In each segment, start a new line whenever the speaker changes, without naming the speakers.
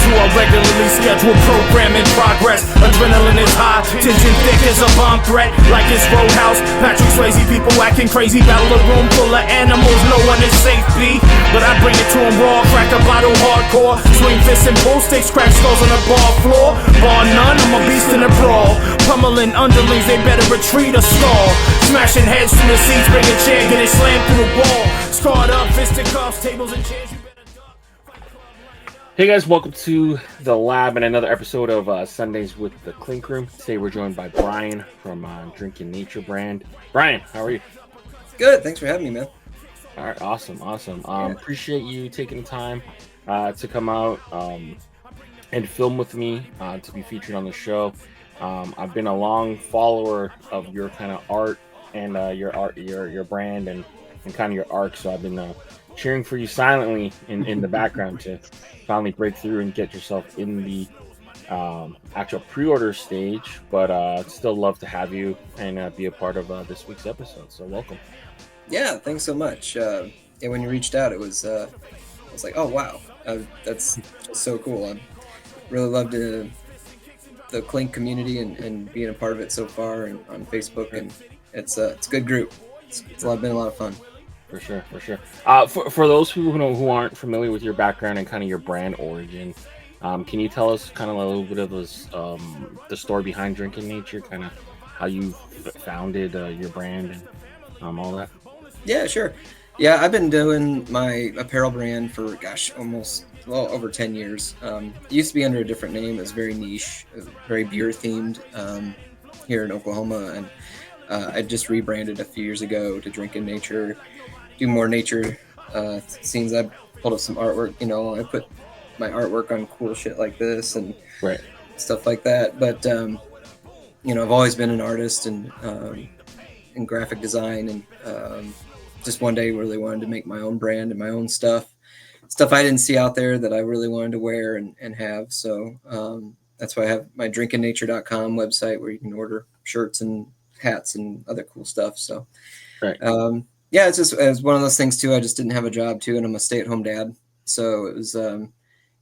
to our regularly scheduled program in progress. Adrenaline is high, tension thick as a bomb threat. Like it's Roadhouse, Patrick Swayze, people acting crazy. Battle a room full of animals, no one is safe, B. But I bring it to them raw, crack a bottle hardcore. Swing fists and pool sticks, crack skulls on the bar floor. Bar none, I'm a beast in a brawl. Pummeling underlings, they better retreat or stall. Smashing heads through the seats, bring a chair, get it slammed through the wall. Scarred up, fisticuffs, tables and chairs, you better duck.
Hey guys, welcome to the lab and another episode of Sundaze with the Clink Room. Today we're joined by Brian from Drinking Nature brand. Brian, how are you?
Good, thanks for having me, man.
All right, awesome. Appreciate you taking the time to come out and film with me to be featured on the show. I've been a long follower of your kind of art and your brand and kind of your arc, so I've been cheering for you silently in the background to finally break through and get yourself in the actual pre-order stage. But still love to have you and be a part of this week's episode. So welcome.
Yeah, thanks so much. And when you reached out, I was like, oh wow, that's so cool. I really loved the Clink community and being a part of it so far, and on Facebook, and it's a good group. It's been a lot of fun.
For sure. For those people who aren't familiar with your background and kind of your brand origin, can you tell us kind of a little bit of the story behind Drinking Nature, kind of how you founded your brand and all that?
Yeah, sure. Yeah, I've been doing my apparel brand for over 10 years. It used to be under a different name. It was very niche, very beer themed here in Oklahoma, and I just rebranded a few years ago to Drinking Nature, do more nature scenes. I pulled up some artwork, I put my artwork on cool shit like this and stuff like that. But I've always been an artist and in graphic design, and just one day really wanted to make my own brand and my own stuff I didn't see out there that I really wanted to wear and have. So that's why I have my drinkingnature.com website where you can order shirts and hats and other cool stuff. So it's one of those things too. I just didn't have a job too, and I'm a stay-at-home dad. So it was I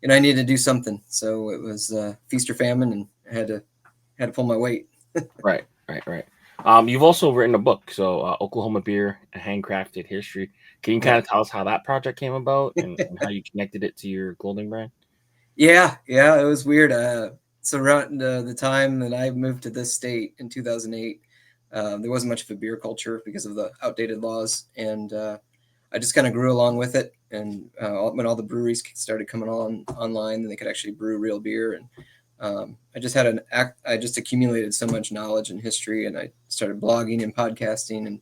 needed to do something. So it was feast or famine, and I had to pull my weight.
Right. You've also written a book, so Oklahoma Beer, a Handcrafted History. Can you kind of tell us how that project came about and how you connected it to your clothing brand?
Yeah, it was weird. So around the time that I moved to this state in 2008, there wasn't much of a beer culture because of the outdated laws, and I just kind of grew along with it. And when all the breweries started coming online, and they could actually brew real beer, and I just accumulated so much knowledge and history, and I started blogging and podcasting, and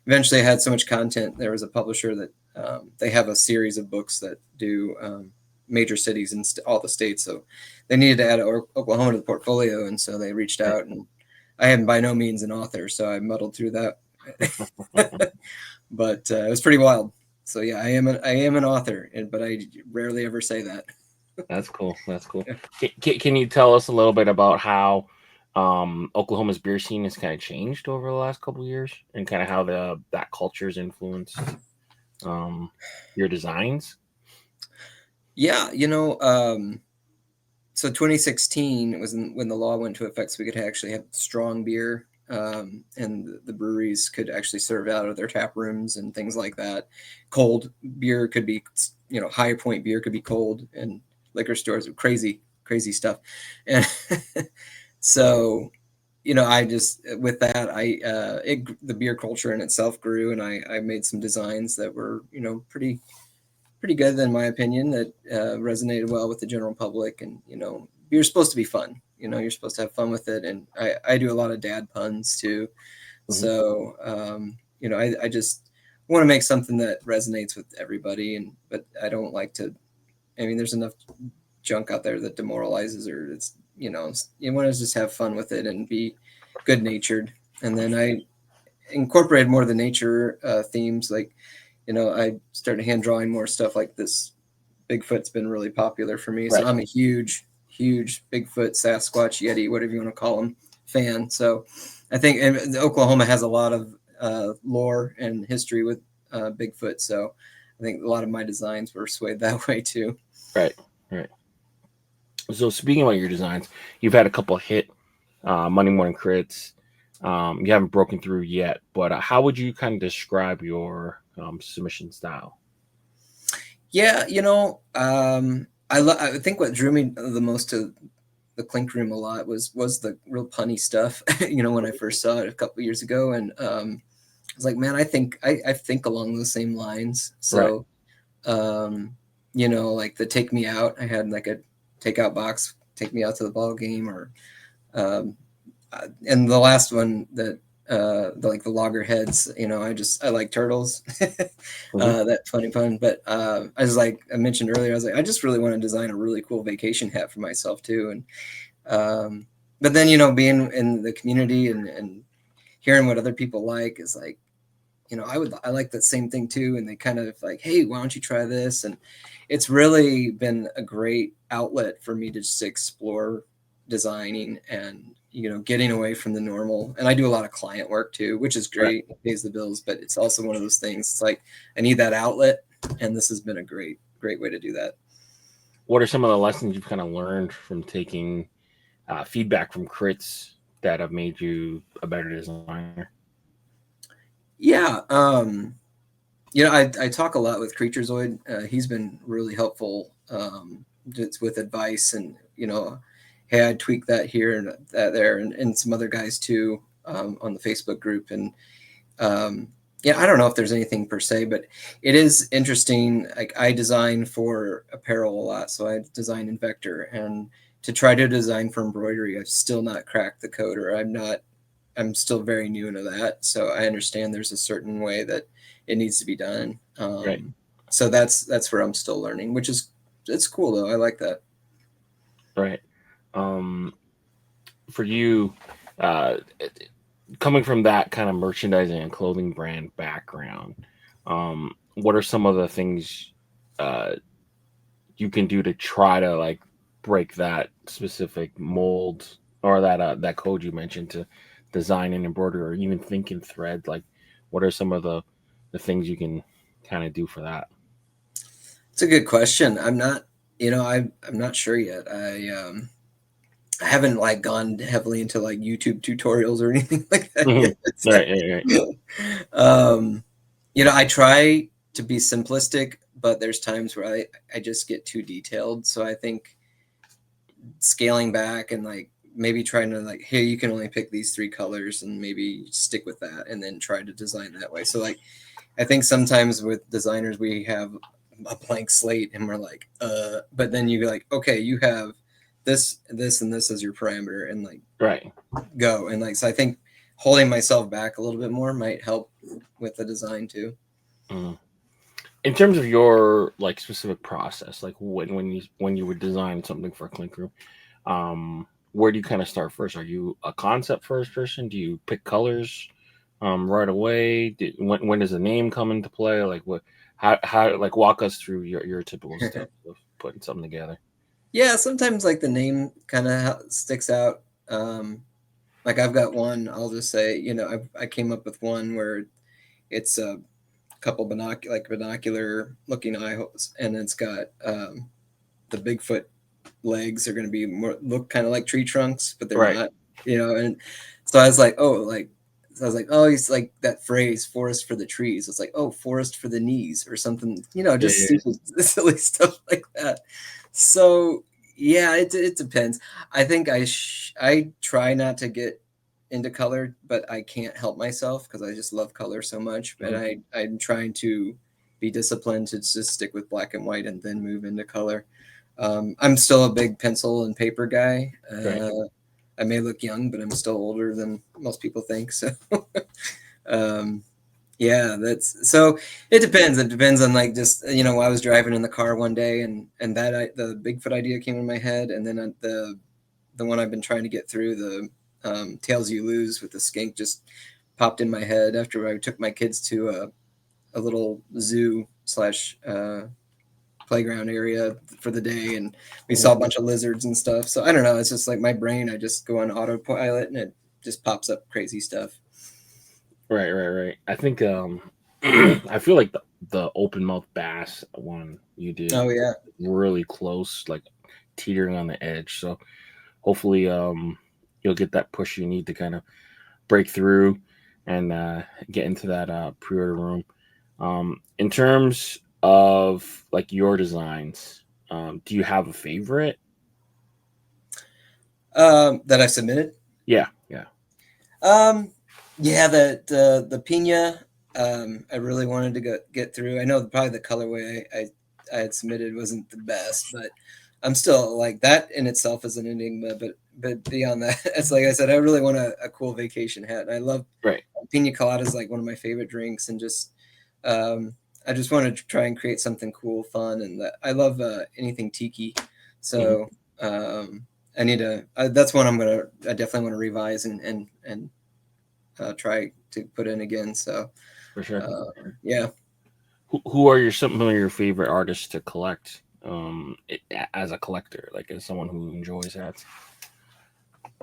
eventually I had so much content. There was a publisher that they have a series of books that do major cities in all the states, so they needed to add Oklahoma to the portfolio, and so they reached out, and I am by no means an author, so I muddled through that. But it was pretty wild. So yeah, I am an author, but I rarely ever say that.
That's cool. Can you tell us a little bit about how Oklahoma's beer scene has kind of changed over the last couple of years, and kind of how that culture's influenced your designs?
Yeah, so 2016 was when the law went into effect, so we could actually have strong beer, and the breweries could actually serve out of their tap rooms and things like that. Cold beer could be, High Point beer could be cold, and liquor stores, crazy stuff. And so, I just, with that, the beer culture in itself grew, and I made some designs that were, pretty good in my opinion, that resonated well with the general public. And, beer's supposed to be fun, you're supposed to have fun with it. And I do a lot of dad puns too. Mm-hmm. So, I just want to make something that resonates with everybody. But I don't like to, there's enough junk out there that demoralizes, or it's, you want to just have fun with it and be good natured. And then I incorporated more of the nature themes. Like, I started hand drawing more stuff like this. Bigfoot's been really popular for me. Right. So I'm a huge Bigfoot, Sasquatch, Yeti, whatever you want to call them, fan. So I think Oklahoma has a lot of lore and history with Bigfoot. So I think a lot of my designs were swayed that way too.
Right. So speaking about your designs, you've had a couple hit Monday Morning Crits. You haven't broken through yet, but how would you kind of describe your submission style?
Yeah, I think what drew me the most to the Clink Room a lot was the real punny stuff. When I first saw it a couple years ago, and I was like, man, I think along those same lines.
Right.
So, like the Take Me Out, I had like a takeout box, take me out to the ball game, or and the last one that like the loggerheads, I like turtles. That funny pun. But I mentioned earlier, I was like, I just really want to design a really cool vacation hat for myself too. And but then being in the community and hearing what other people like is like, I like that same thing too. And they kind of like, hey, why don't you try this? And it's really been a great outlet for me to just explore designing and getting away from the normal. And I do a lot of client work too, which is great. It pays the bills, but it's also one of those things. It's like I need that outlet, and this has been a great way to do that.
What are some of the lessons you've kind of learned from taking feedback from crits that have made you a better designer?
Yeah, I talk a lot with Creaturezoid. He's been really helpful with advice, and hey, I tweak that here and that there, and some other guys too on the Facebook group. And I don't know if there's anything per se, but it is interesting. Like I design for apparel a lot, so I design in vector, and to try to design for embroidery, I've still not cracked the code, or I'm still very new into that. So I understand there's a certain way that it needs to be done.
Right.
So that's where I'm still learning, which is, it's cool though. I like that.
Right. For you, coming from that kind of merchandising and clothing brand background, what are some of the things you can do to try to like break that specific mold or that code you mentioned to design and embroidery, or even think in thread? Like, what are some of the things you can kind of do for that?
It's a good question. I'm not, I'm not sure yet. I haven't like gone heavily into like YouTube tutorials or anything like that yet.
Right.
I try to be simplistic, but there's times where I just get too detailed. So I think scaling back and like maybe trying to like, hey, you can only pick these 3 colors, and maybe stick with that and then try to design that way. So like, I think sometimes with designers, we have a blank slate and we're like, but then you go like, okay, you have this, and this as your parameter, and like,
Right.
go. And like, so I think holding myself back a little bit more might help with the design too.
In terms of your like specific process, like when you would design something for a Clink Room, where do you kind of start first? Are you a concept first person? Do you pick colors right away? When does the name come into play? Like how like walk us through your typical steps of putting something together.
Yeah, sometimes like the name kind of sticks out. Like I've got one, I'll just say, I came up with one where it's a couple binocular looking eye holes, and it's got the Bigfoot legs are going to be look kind of like tree trunks, but they're not, and so I was like, he's like that phrase, forest for the trees. It's like, oh, forest for the knees or something, just silly stuff like that. So yeah, it depends. I think I try not to get into color, but I can't help myself because I just love color so much. But I'm trying to be disciplined to just stick with black and white and then move into color. I'm still a big pencil and paper guy. I may look young, but I'm still older than most people think. So, yeah, so it depends. It depends on like just, I was driving in the car one day and that the Bigfoot idea came in my head. And then the one I've been trying to get through, the Tails You Lose with the skink, just popped in my head after I took my kids to a little zoo / playground area for the day, and we saw a bunch of lizards and stuff. So I don't know, it's just like my brain, I just go on autopilot and it just pops up crazy stuff.
Right. I think I feel like the open mouth bass one you did,
oh yeah,
really close, like teetering on the edge. So hopefully you'll get that push you need to kind of break through and get into that pre-order room. In terms of like your designs, do you have a favorite
that I submitted?
Yeah.
Yeah, the Pina. I really wanted to get through. I know probably the colorway I had submitted wasn't the best, but I'm still like that in itself is an enigma. But beyond that, it's like I said, I really want a cool vacation hat. And I love Pina colada is like one of my favorite drinks, and just I just want to try and create something cool, fun, and I love anything tiki. So I need to. That's one I definitely want to revise and try to put in again. So
for sure.
Yeah.
Who are some of your favorite artists to collect as a collector, like as someone who enjoys hats?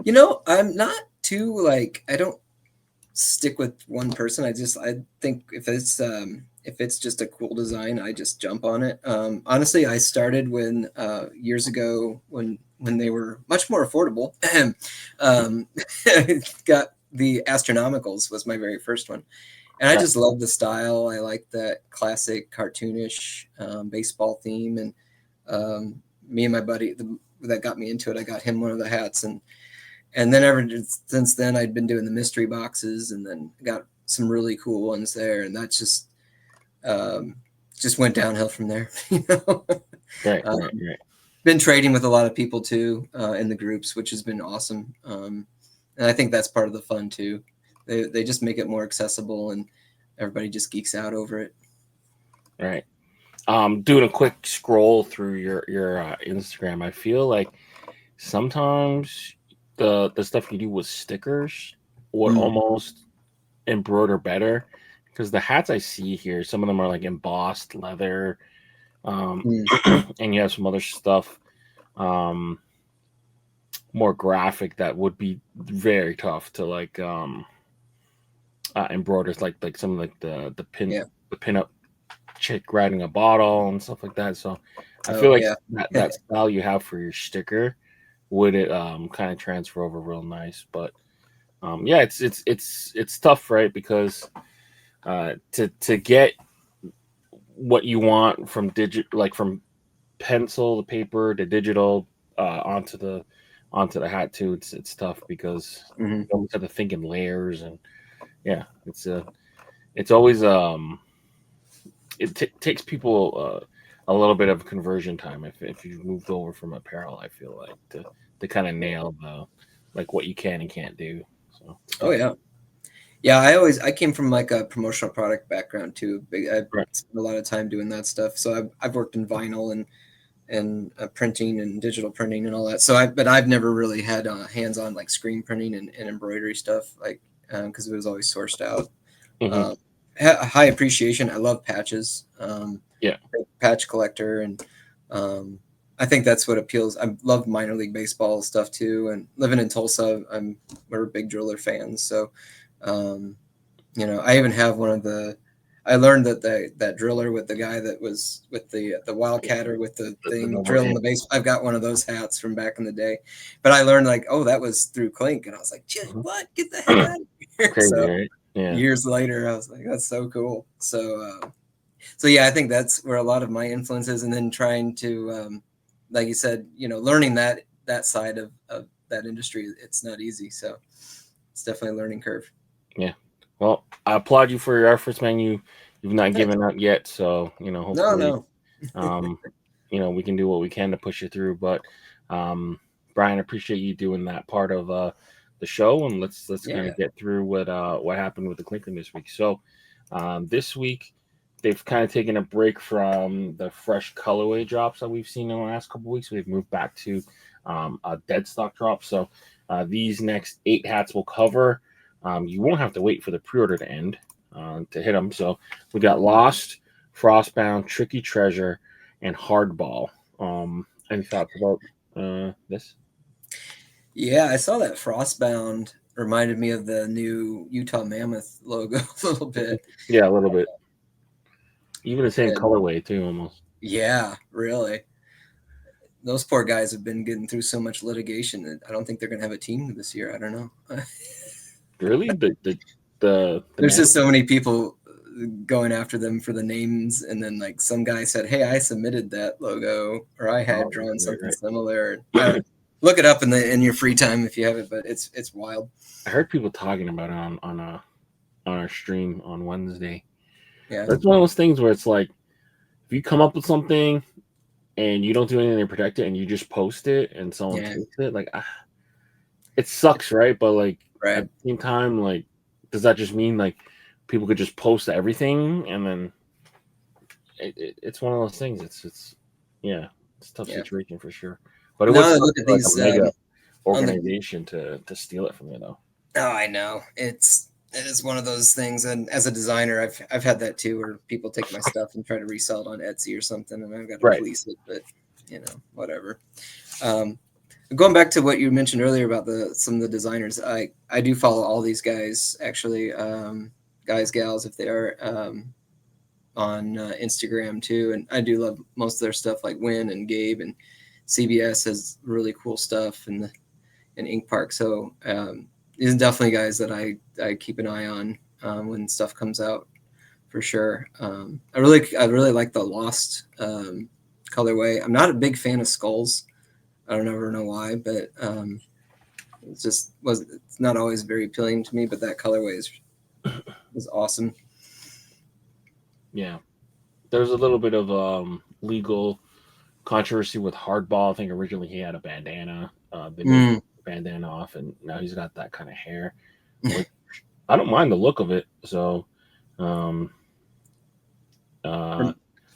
I'm not too like I don't stick with one person. I think if it's just a cool design, I just jump on it. Honestly, I started when years ago when they were much more affordable. Got the Astronomicals was my very first one. And I just love the style. I like that classic cartoonish baseball theme. And me and my buddy that got me into it, I got him one of the hats. And then ever since then, I'd been doing the mystery boxes and then got some really cool ones there. And that just went downhill from there.
Right.
Been trading with a lot of people too in the groups, which has been awesome. And I think that's part of the fun too. They just make it more accessible and everybody just geeks out over it.
All right. Doing a quick scroll through your Instagram, I feel like sometimes the stuff you do with stickers would almost embroider better, because the hats I see here, some of them are like embossed leather, and you have some other stuff more graphic that would be very tough to like embroiders, like some of like the pin-up chick riding a bottle and stuff like that. So I feel like that style you have for your sticker would it kind of transfer over real nice. But it's tough, right? Because to get what you want from from pencil to paper to digital onto the hat too, it's tough because you always have to think in layers, and it's always takes people a little bit of conversion time if you've moved over from apparel, I feel like, to kind of nail like what you can and can't do. So
I came from like a promotional product background too. I spent a lot of time doing that stuff. So I've worked in vinyl and printing and digital printing and all that. So but I've never really had hands-on like screen printing and embroidery stuff, like because it was always sourced out. High appreciation. I love patches. Patch collector, and I think that's what appeals. I love minor league baseball stuff too, and living in Tulsa, we're big driller fans. So, I even have one of the. I learned that driller with the guy that was with the wildcatter with the thing drilling the base. I've got one of those hats from back in the day, but I learned like, oh, that was through Clink, and I was like, what? Get the heck out of here!
Crazy,
so,
right?
Years later, I was like, that's so cool. So I think that's where a lot of my influence is, and then trying to, like you said, learning that side of that industry, it's not easy. So it's definitely a learning curve.
Yeah. Well, I applaud you for your efforts, man. You've not given up yet. So, hopefully, we can do what we can to push you through. But, Brian, I appreciate you doing that part of the show, and let's kind of get through what happened with the Clink Room this week. So, this week they've kind of taken a break from the fresh colorway drops that we've seen in the last couple of weeks. We've moved back to a Deadstock Drop. So, these next 8 hats will cover. You won't have to wait for the pre-order to end to hit them. So we got Lost, Frostbound, Tricky Treasure, and Hardball. Any thoughts about this?
Yeah, I saw that Frostbound reminded me of the new Utah Mammoth logo a little bit.
Yeah, a little bit. Even the same colorway too, almost.
Yeah, really. those poor guys have been getting through so much litigation that I don't think they're going to have a team this year. I don't know.
Really?
There's just so many people going after them for the names, and then like some guy said, "Hey, I submitted that logo, or I had drawn something similar." Look it up in your free time if you have it, but it's wild.
I heard people talking about it on our stream on Wednesday.
Yeah,
that's one of those things where it's like, if you come up with something and you don't do anything to protect it, and you just post it, and someone takes it, like, it sucks, right? But like at the same time, like, does that just mean like people could just post everything, and then it's one of those things. It's a tough situation for sure. But it was
look at these
a mega organization to steal it from you, though.
Oh, I know. It is one of those things, and as a designer, I've had that too, where people take my stuff and try to resell it on Etsy or something, and I've got to police it. But whatever. Going back to what you mentioned earlier about some of the designers, I do follow all these guys actually, guys, gals, if they are on Instagram too, and I do love most of their stuff, like Win and Gabe, and CBS has really cool stuff in Ink Park. So these are definitely guys that I keep an eye on when stuff comes out, for sure. I really like the Lost colorway. I'm not a big fan of skulls. I don't ever know why, but it's not always very appealing to me. But that colorway is awesome.
Yeah, there's a little bit of legal controversy with Hardball. I think originally he had a bandana. They moved the bandana off, and now he's got that kind of hair. Which I don't mind the look of it. So,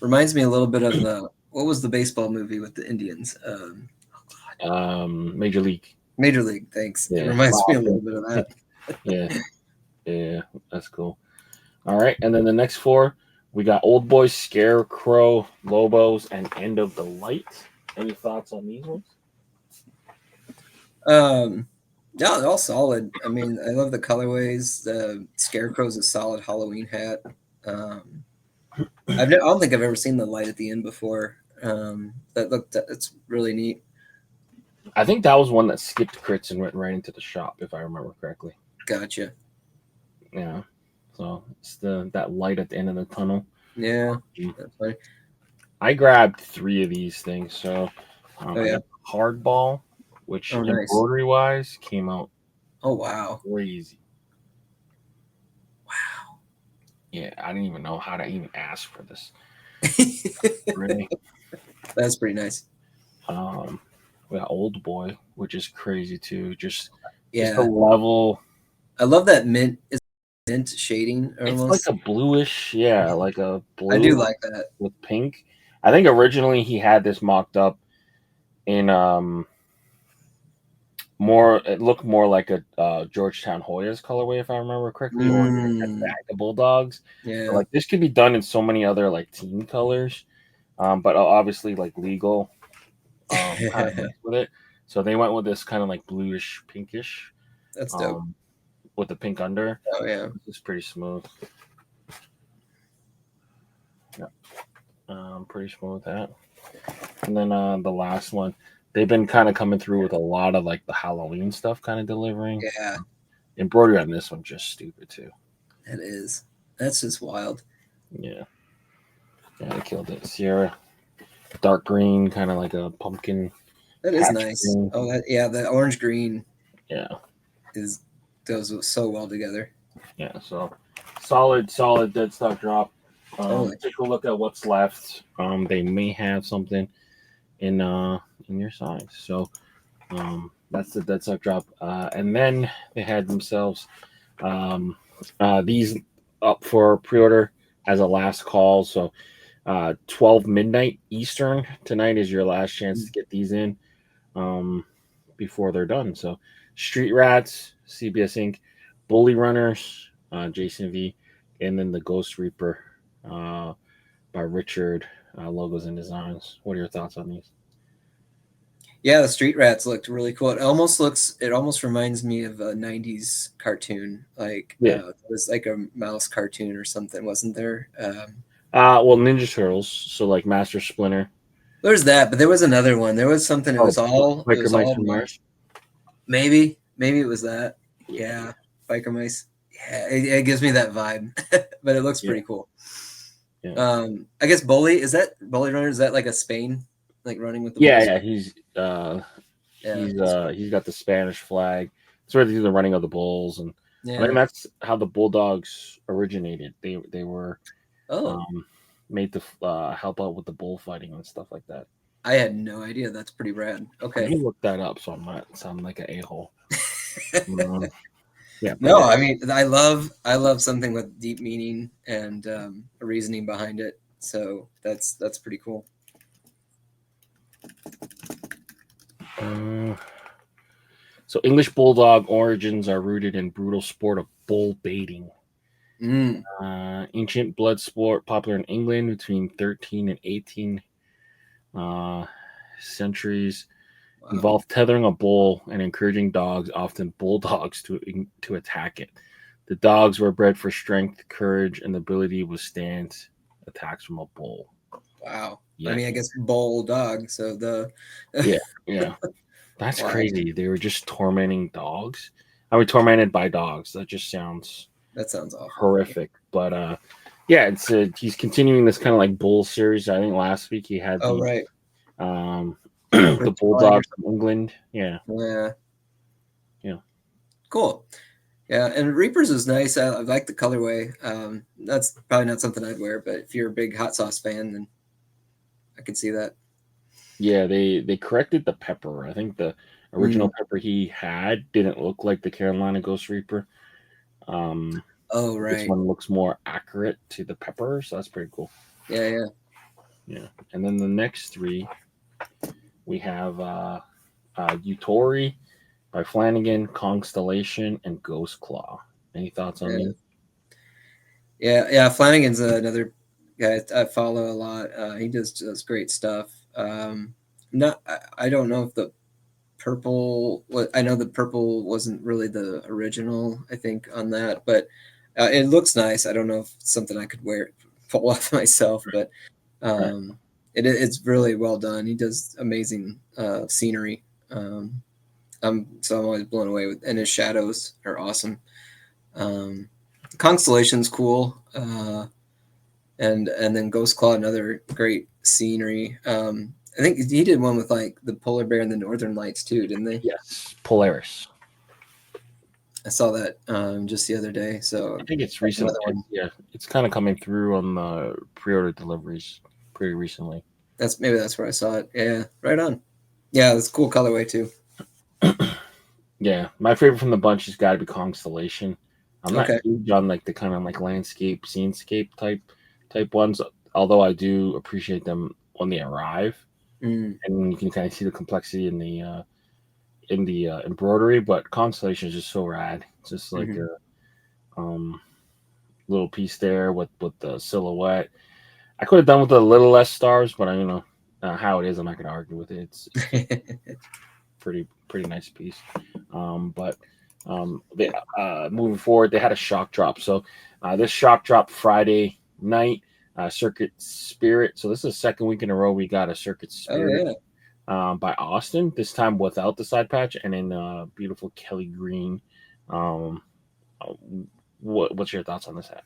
reminds me a little bit of what was the baseball movie with the Indians?
Major League.
Major League. Thanks. Yeah. It reminds me a little bit of
that. Yeah, that's cool. All right, and then the next four. We got Old Boy, Scarecrow, Lobos, and End of the Light. Any thoughts on these ones?
Yeah, they're all solid. I mean, I love the colorways. The Scarecrow's a solid Halloween hat. I don't think I've ever seen the light at the end before. That's really neat.
I think that was one that skipped Critz and went right into the shop, if I remember correctly.
Gotcha.
Yeah. So it's that light at the end of the tunnel.
Yeah, that's funny.
I grabbed 3 of these things. So Hardball, which embroidery wise came out.
Oh wow!
Crazy. Wow. Yeah, I didn't even know how to even ask for this. Really?
That's pretty nice.
We got Old Boy, which is crazy too. Just the level.
I love that mint shading. Almost.
It's like a bluish, like a blue.
I do like that
with pink. I think originally he had this mocked up in it looked more like a Georgetown Hoyas colorway, if I remember correctly, or the Bulldogs.
Yeah,
so, like this could be done in so many other like team colors, but obviously like legal kind of with it. So they went with this kind of like bluish, pinkish.
That's dope.
With the pink under.
Oh yeah,
it's pretty smooth. Yeah, pretty smooth with that. And then the last one, they've been kind of coming through with a lot of like the Halloween stuff, kind of delivering.
Yeah,
embroidery on this one just stupid too.
It is. That's just wild.
Yeah, they killed it. Sierra, dark green, kind of like a pumpkin.
That is nice. Green. Oh, the orange green.
Yeah,
goes so well together.
Yeah, so solid Deadstock Drop. Take a look at what's left. They may have something in your size. So that's the Deadstock Drop. And then they had themselves these up for pre-order as a last call. So 12 midnight Eastern tonight is your last chance to get these in before they're done. So Street Rats, CBS Inc., Bully Runners, Jason V, and then the Ghost Reaper by Richard, logos and designs. What are your thoughts on these?
Yeah, the Street Rats looked really cool. It almost reminds me of a 90s cartoon. Like it was like a mouse cartoon or something, wasn't there?
Well, Ninja Turtles, so like Master Splinter.
There's that, but there was another one. There was something. It was all. It
Biker
was
Mice
all
from Mars.
Maybe it was that. Yeah, biker mice. Yeah, it gives me that vibe, but it looks pretty cool.
Yeah.
I guess Bully is that Bully Runner? Is that like a Spain, like running with the
Yeah,
bulls?
yeah. He's got the Spanish flag. It's where they do the running of the bulls, and I think that's how the bulldogs originated. They were made to help out with the bullfighting and stuff like that.
I had no idea. That's pretty rad. Okay,
let me look that up so I'm not sounding like an a-hole. Yeah.
No, I mean I love something with deep meaning and a reasoning behind it. So that's pretty cool.
So English bulldog origins are rooted in brutal sport of bull baiting. Ancient blood sport popular in England between 13 and 18 centuries. Involved tethering a bull and encouraging dogs, often bulldogs, to attack it. The dogs were bred for strength, courage, and the ability to withstand attacks from a bull.
Wow.
Yeah.
I mean, I guess bulldog. So
yeah. That's crazy. They were just tormenting dogs. I mean, tormented by dogs. That just sounds
awful.
Horrific. But it's he's continuing this kind of like bull series. I think last week he had
right.
The bulldogs from England. Yeah.
Cool. Yeah, and Reapers is nice. I like the colorway. That's probably not something I'd wear, but if you're a big hot sauce fan, then I could see that.
Yeah, they corrected the pepper. I think the original pepper he had didn't look like the Carolina Ghost Reaper.
Right.
This one looks more accurate to the pepper, so that's pretty cool.
Yeah.
And then the next three, we have Utori by Flanagan, Constellation, and Ghost Claw. Any thoughts on these?
Yeah. Flanagan's another guy I follow a lot. He does great stuff. I don't know if the purple. I know the purple wasn't really the original. I think on that, but it looks nice. I don't know if it's something I could pull off myself, but it's really well done. He does amazing scenery. I'm always blown away with, and his shadows are awesome. Constellation's cool, and then Ghost Claw, another great scenery. I think he did one with like the polar bear and the northern lights too, didn't they?
Yes, Polaris.
I saw that just the other day. So
I think it's recent. Yeah, it's kind of coming through on the pre-order deliveries pretty recently.
Maybe that's where I saw it. Yeah, right on. Yeah, it's a cool colorway too.
Yeah, my favorite from the bunch has got to be Constellation. I'm not huge on like the kind of like landscape, scenescape type ones, although I do appreciate them when they arrive, and you can kind of see the complexity in the embroidery. But Constellation is just so rad. It's just like a little piece there with the silhouette. I could have done with a little less stars, but how it is, I'm not going to argue with it. It's pretty nice piece. Moving forward, they had a shock drop. So this shock drop Friday night, Circuit Spirit. So this is the second week in a row we got a Circuit Spirit by Austin. This time without the side patch and in beautiful Kelly green. What's your thoughts on this hat?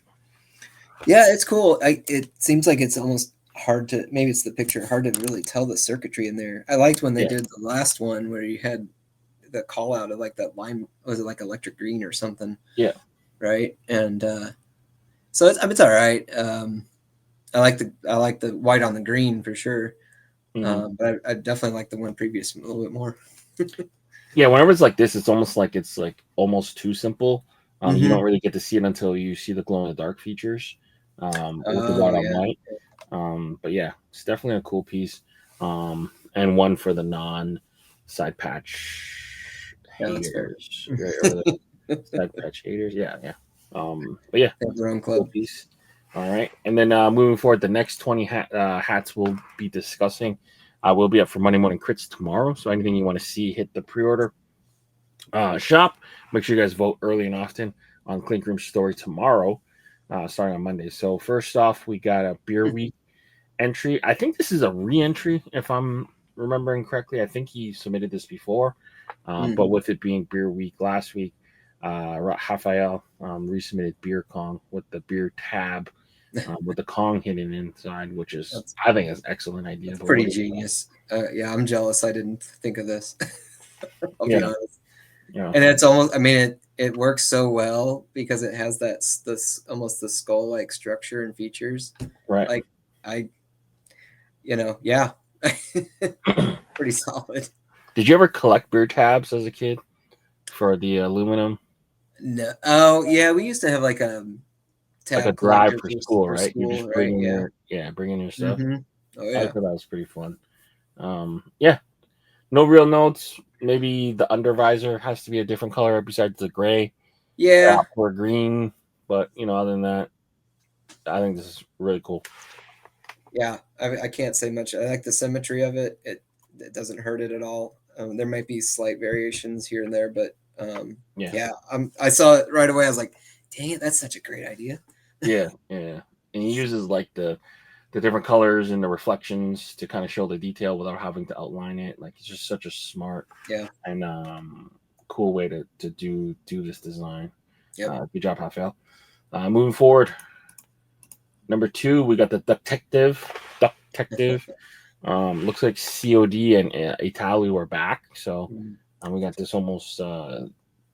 Yeah, it's cool. It seems like it's almost hard to, maybe it's the picture, hard to really tell the circuitry in there. I liked when they did the last one where you had the call out of like that lime, was it like electric green or something?
Yeah.
Right. And so it's all right. I like the white on the green for sure. But I definitely like the one previous a little bit more.
Yeah, whenever it's like this, it's almost like almost too simple. You don't really get to see it until you see the glow in the dark features with the white on white. But yeah, it's definitely a cool piece. And one for the non side patch haters. Side patch haters. Yeah. But yeah,
wrong club.
Cool piece. All right. And then moving forward, the next 20 hats we'll be discussing will be up for Monday Morning Crits tomorrow. So anything you want to see, hit the pre-order shop. Make sure you guys vote early and often on Clink Room story tomorrow, starting on Monday. So first off, we got a beer week entry. I think this is a re-entry, if I'm remembering correctly. I think he submitted this before, but with it being Beer Week last week, Rafael resubmitted Beer Kong with the beer tab with the Kong hidden inside, which is I think is an excellent idea.
That's pretty genius. Yeah, I'm jealous. I didn't think of this. I'll be honest.
Yeah.
And it's almost. I mean, it works so well because it has this almost the skull like structure and features.
Right.
Like yeah, pretty solid.
Did you ever collect beer tabs as a kid for the aluminum?
No. Oh yeah, we used to have like a tab
like a drive for
collector
school, right? You just bring
right?
bring in your stuff.
Oh yeah,
I thought that was pretty fun. Yeah, no real notes. Maybe the undervisor has to be a different color besides the gray.
Yeah,
or green. But other than that, I think this is really cool.
Yeah, I can't say much. I like the symmetry of it. It doesn't hurt it at all. There might be slight variations here and there, but I saw it right away. I was like, dang it, that's such a great idea.
Yeah. And he uses like the different colors and the reflections to kind of show the detail without having to outline it. Like it's just such a smart and cool way to do this design. Good job, Rafael. Moving forward, number 2, we got the Detective. Looks like COD and Italy were back. So we got this almost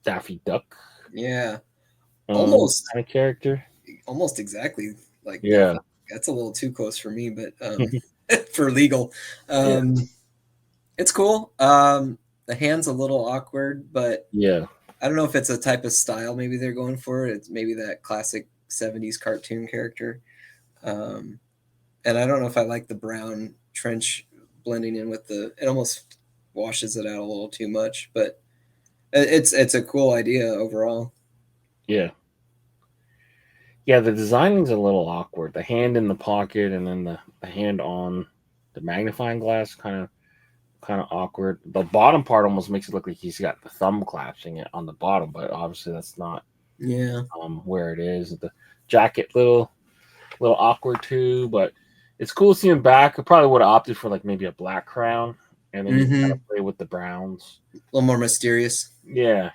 Daffy Duck.
Yeah. Almost
kind of character.
Almost exactly like
yeah.
That's a little too close for me, but for legal. It's cool. The hand's a little awkward, but
yeah.
I don't know if it's a type of style maybe they're going for. It's maybe that classic 70s cartoon character. And I don't know if I like the brown trench blending in with it almost washes it out a little too much, but it's a cool idea overall.
Yeah. Yeah, the designing's a little awkward. The hand in the pocket and then the hand on the magnifying glass kind of awkward. The bottom part almost makes it look like he's got the thumb clasping it on the bottom, but obviously that's not where it is. The jacket little awkward too, but it's cool to see him back. I probably would have opted for like maybe a black crown and then kind of play with the browns.
A little more mysterious.
Yeah.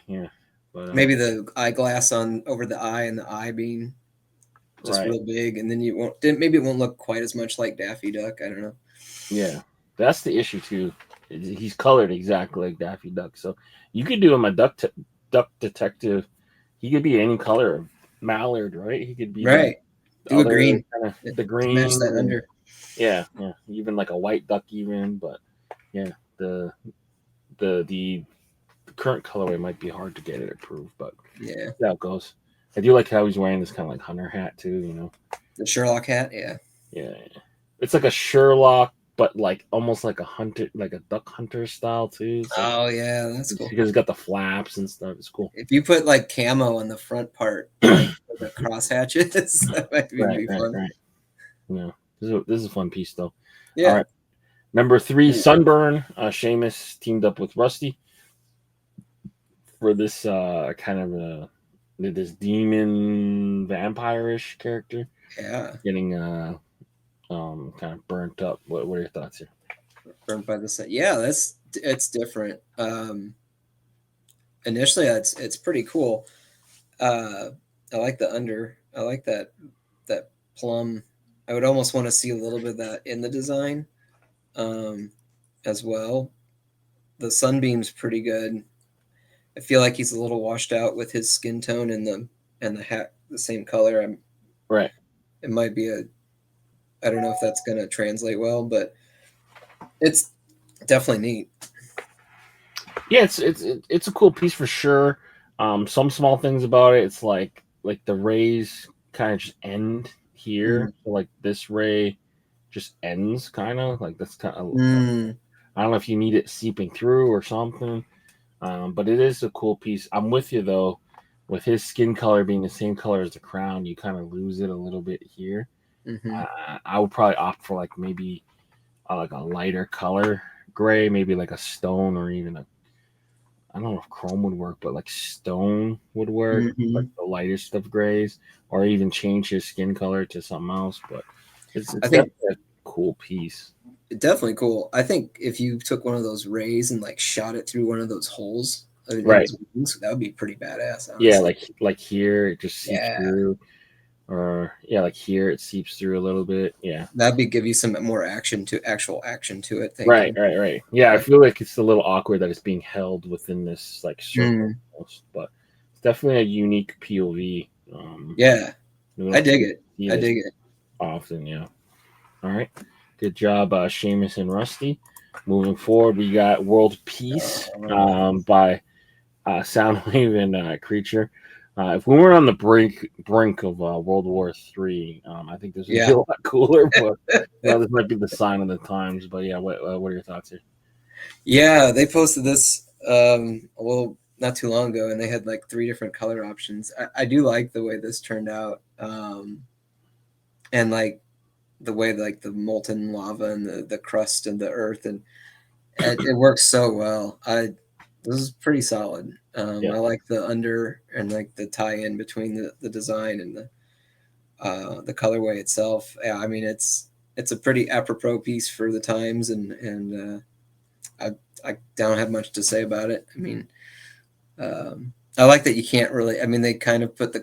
But, maybe the eyeglass over the eye and the eye being just real big, and then maybe it won't look quite as much like Daffy Duck. I don't know.
Yeah, that's the issue too. He's colored exactly like Daffy Duck, so you could do him a duck detective. He could be any color of mallard, right? He could be
do a green,
the green,
match that under.
Yeah, even like a white duck, even. But yeah, the current colorway might be hard to get it approved, but that's how it goes. I do like how he's wearing this kind of like hunter hat too,
The Sherlock hat, yeah.
It's like a Sherlock, but like almost like a hunter, like a duck hunter style too.
So that's cool.
Because it's got the flaps and stuff. It's cool.
If you put like camo on the front part, like the cross hatches, that might be fun.
Right. Yeah, this is a fun piece though.
Yeah.
All right. Number 3, Sunburn. Seamus teamed up with Rusty for this kind of this demon vampire-ish character.
Yeah.
Getting kind of burnt up. What are your thoughts here?
Burnt by the sun. Yeah, it's different. Initially it's pretty cool. I like the under. I like that plum. I would almost want to see a little bit of that in the design as well. The sunbeam's pretty good. I feel like he's a little washed out with his skin tone and the hat the same color.
Right.
It might be I don't know if that's going to translate well, but it's definitely neat.
Yeah, it's a cool piece for sure. Some small things about it. It's like the rays kind of just end here. So like this ray just ends kind of like that's kind of. I don't know if you need it seeping through or something. But it is a cool piece. I'm with you though. With his skin color being the same color as the crown, you kind of lose it a little bit here. I would probably opt for like maybe like a lighter color gray, maybe like a stone or even I don't know if chrome would work, but like stone would work, like the lightest of grays, or even change his skin color to something else. But I think a cool piece.
Definitely cool. I think if you took one of those rays and like shot it through one of those holes in
Right.
his wings, that would be pretty badass. Honestly.
Yeah, like here it just seeps
Yeah.
through, or like here it seeps through a little bit. Yeah,
that'd be give you some more actual action to it.
Right. Yeah, I feel like it's a little awkward that it's being held within this like circle, but it's definitely a unique POV.
Yeah, I dig it. I dig it
often. Yeah. All right, good job, Seamus and Rusty. Moving forward, we got World Peace by Soundwave and Creature. If we weren't on the brink of World War III, I think this would be a lot cooler. But this might be the sign of the times. But yeah, what are your thoughts here?
Yeah, they posted this not too long ago, and they had like 3 different color options. I do like the way this turned out, and like the way like the molten lava and the crust and the earth, and it works so well. This is pretty solid. I like the under and like the tie-in between the design and the colorway itself. Yeah, I mean it's a pretty apropos piece for the times, and I don't have much to say about it. I mean, I like that you can't really. I mean, they kind of put the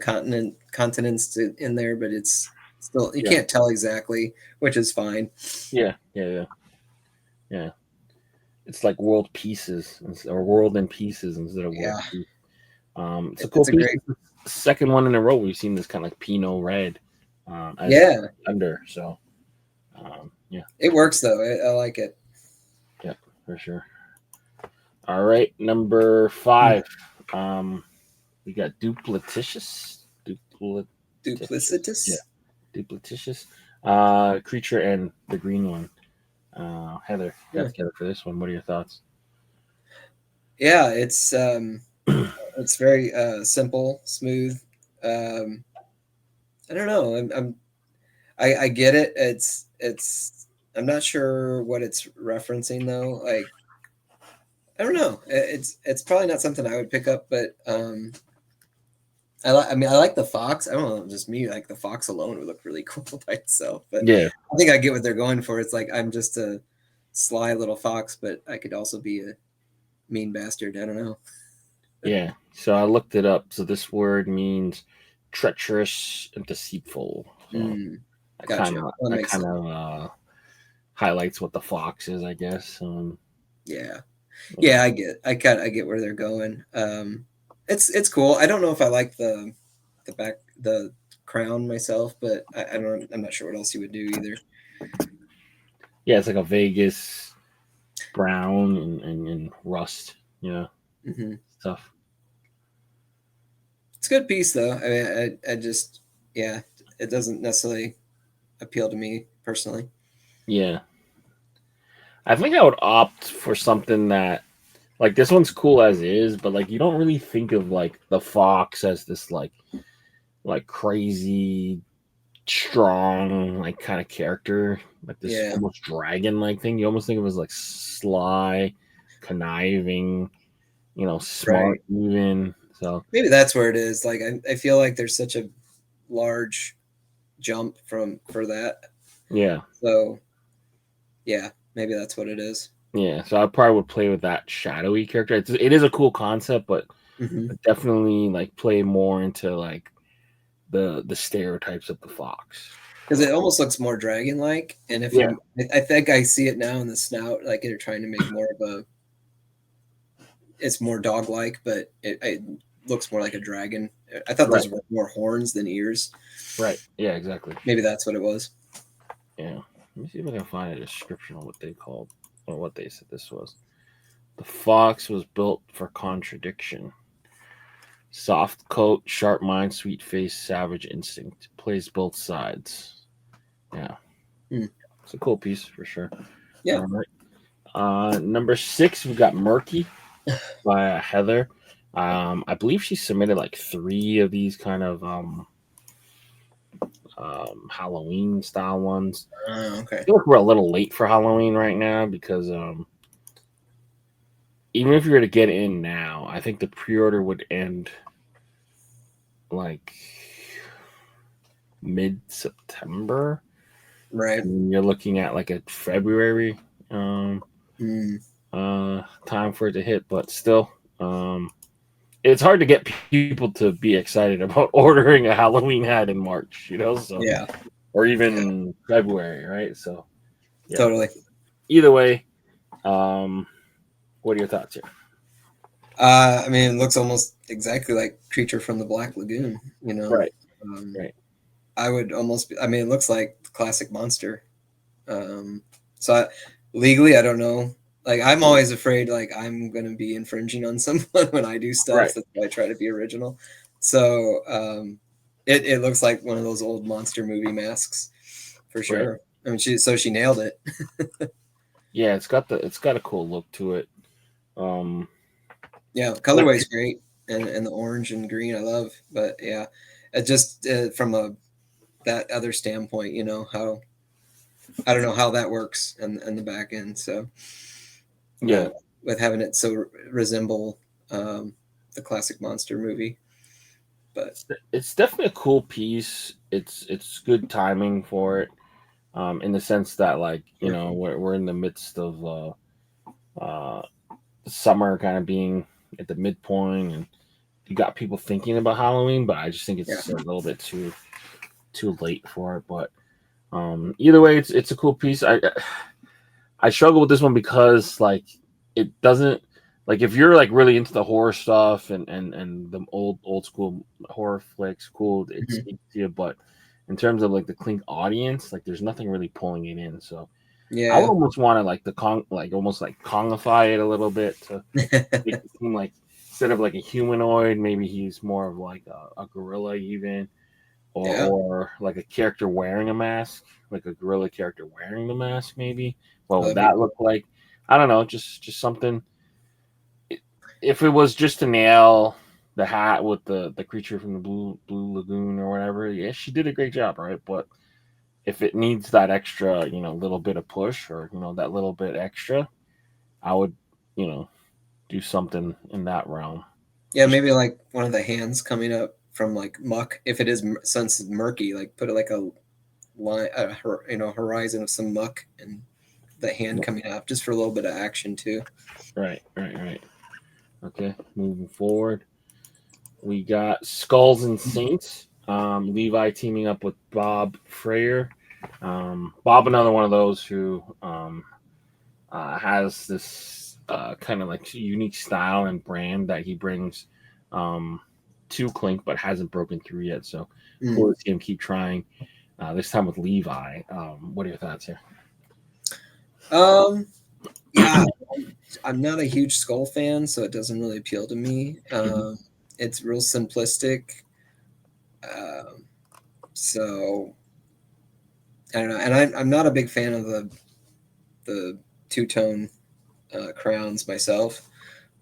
continents in there, but it's still you can't tell exactly, which is fine.
Yeah. It's like world pieces or world in pieces instead of world piece. It's a cool piece. Great... Second one in a row we've seen this kind of like Pinot red. Under. So,
it works though. I like it.
Yeah, for sure. All right, number 5. We got Duplicitous.
Duplicitous.
Yeah, Duplicitous. Creature and the green one. Heather, got together for this one. What are your thoughts?
Yeah, it's very simple, smooth. I don't know. I get it. It's. I'm not sure what it's referencing though. Like, I don't know. It's probably not something I would pick up, but I like the fox. I don't know, just me. Like the fox alone would look really cool by itself. But
yeah,
I think I get what they're going for. It's like I'm just a sly little fox, but I could also be a mean bastard. I don't know.
Yeah. So I looked it up. So this word means treacherous and deceitful. So
gotcha.
That kind of highlights what the fox is, I guess.
Yeah, I get where they're going. It's cool. I don't know if I like the crown myself, but I'm not sure what else you would do either.
Yeah, it's like a Vegas brown and rust, stuff.
It's a good piece though. I mean, I just it doesn't necessarily appeal to me personally.
Yeah. I think I would opt for something that, like, this one's cool as is, but like you don't really think of like the fox as this like crazy strong like kind of character, like this almost dragon like thing. You almost think of it as like sly, conniving, smart even. So
maybe that's where it is. Like I feel like there's such a large jump for that.
Yeah.
So yeah, maybe that's what it is.
Yeah, so I probably would play with that shadowy character. It is a cool concept, but definitely like play more into like the stereotypes of the fox,
because it almost looks more dragon-like. And I think I see it now in the snout, like they're trying to make more of it's more dog-like, but it looks more like a dragon. I thought those were more horns than ears.
Right. Yeah. Exactly.
Maybe that's what it was.
Yeah. Let me see if I can find a description of what they called or what they said this was. The fox was built for contradiction. Soft coat, sharp mind, sweet face, savage instinct. Plays both sides. Yeah. It's a cool piece for sure.
Yeah.
All right. Number 6, we've got Murky by Heather. I believe she submitted like 3 of these kind of Halloween style ones.
Okay.
I feel like we're a little late for Halloween right now because even if you were to get in now, I think the pre-order would end like mid-September.
Right.
And you're looking at like a February time for it to hit, but still, it's hard to get people to be excited about ordering a Halloween hat in March, so
Yeah.
or even February, right? So yeah.
Totally.
Either way, what are your thoughts here?
I mean, it looks almost exactly like Creature from the Black Lagoon,
Right.
Right. I would almost I mean, it looks like classic monster. So legally, I don't know. Like, I'm always afraid, like, I'm going to be infringing on someone when I do stuff.
Right.
That's why I try to be original. So it looks like one of those old monster movie masks for sure. Right. I mean, she nailed it.
Yeah, it's got a cool look to it.
Yeah, colorway's great, and the orange and green I love. But yeah, it just from that other standpoint, how I don't know how that works in the back end. So
yeah,
with having it so resemble the classic monster movie, but
it's definitely a cool piece. It's good timing for it, in the sense that, like, we're in the midst of summer kind of being at the midpoint, and you got people thinking about Halloween, but I just think it's a little bit too late for it. But either way, it's a cool piece. I struggle with this one because, like, it doesn't, like, if you're like really into the horror stuff and the old school horror flicks, cool, it's easier. But in terms of like the Clink audience, like, there's nothing really pulling it in. So I would almost want to like almost like Kongify it a little bit to make it seem like, instead of like a humanoid, maybe he's more of like a gorilla even, or like a character wearing a mask, like a gorilla character wearing the mask maybe. What would that look like? I don't know, just something. If it was just to nail the hat with the creature from the blue lagoon or whatever, yeah, she did a great job, right? But if it needs that extra, little bit of push, or that little bit extra, I would, do something in that realm.
Yeah, maybe like one of the hands coming up from like muck. If it is since it's murky, like put it like a line, horizon of some muck and the hand coming up just for a little bit of action too.
Right. Okay, moving forward, we got Skulls and Saints. Levi teaming up with Bob Freyer. Bob, another one of those who has this kind of like unique style and brand that he brings to Clink, but hasn't broken through yet. So cool to see him keep trying. This time with Levi. What are your thoughts here?
Yeah, I'm not a huge Skull fan, so it doesn't really appeal to me. It's real simplistic. So I don't know, and I'm not a big fan of the two-tone crowns myself.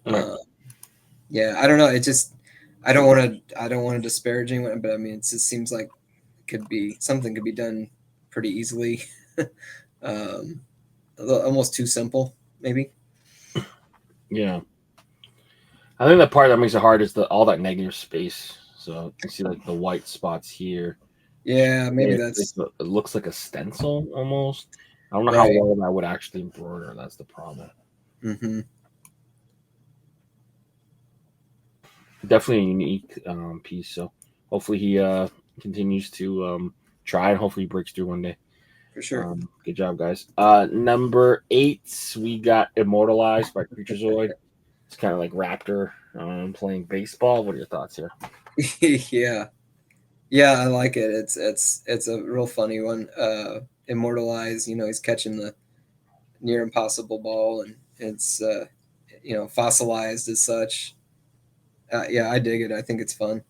Yeah, I don't know. It just I don't want to disparage anyone, but I mean, it just seems like something could be done pretty easily. Almost too simple, maybe.
Yeah, I think the part that makes it hard is all that negative space. So you see like the white spots here.
Yeah, maybe
it looks like a stencil almost. I don't know how well that would actually embroider. That's the problem. Definitely a unique piece. So hopefully he continues to try, and hopefully he breaks through one day.
For sure.
Good job, guys. Number 8, we got Immortalized by Creaturezoid. It's kind of like Raptor playing baseball. What are your thoughts here?
Yeah, I like it. It's a real funny one. Immortalized, he's catching the near impossible ball, and it's fossilized as such. Yeah, I dig it. I think it's fun.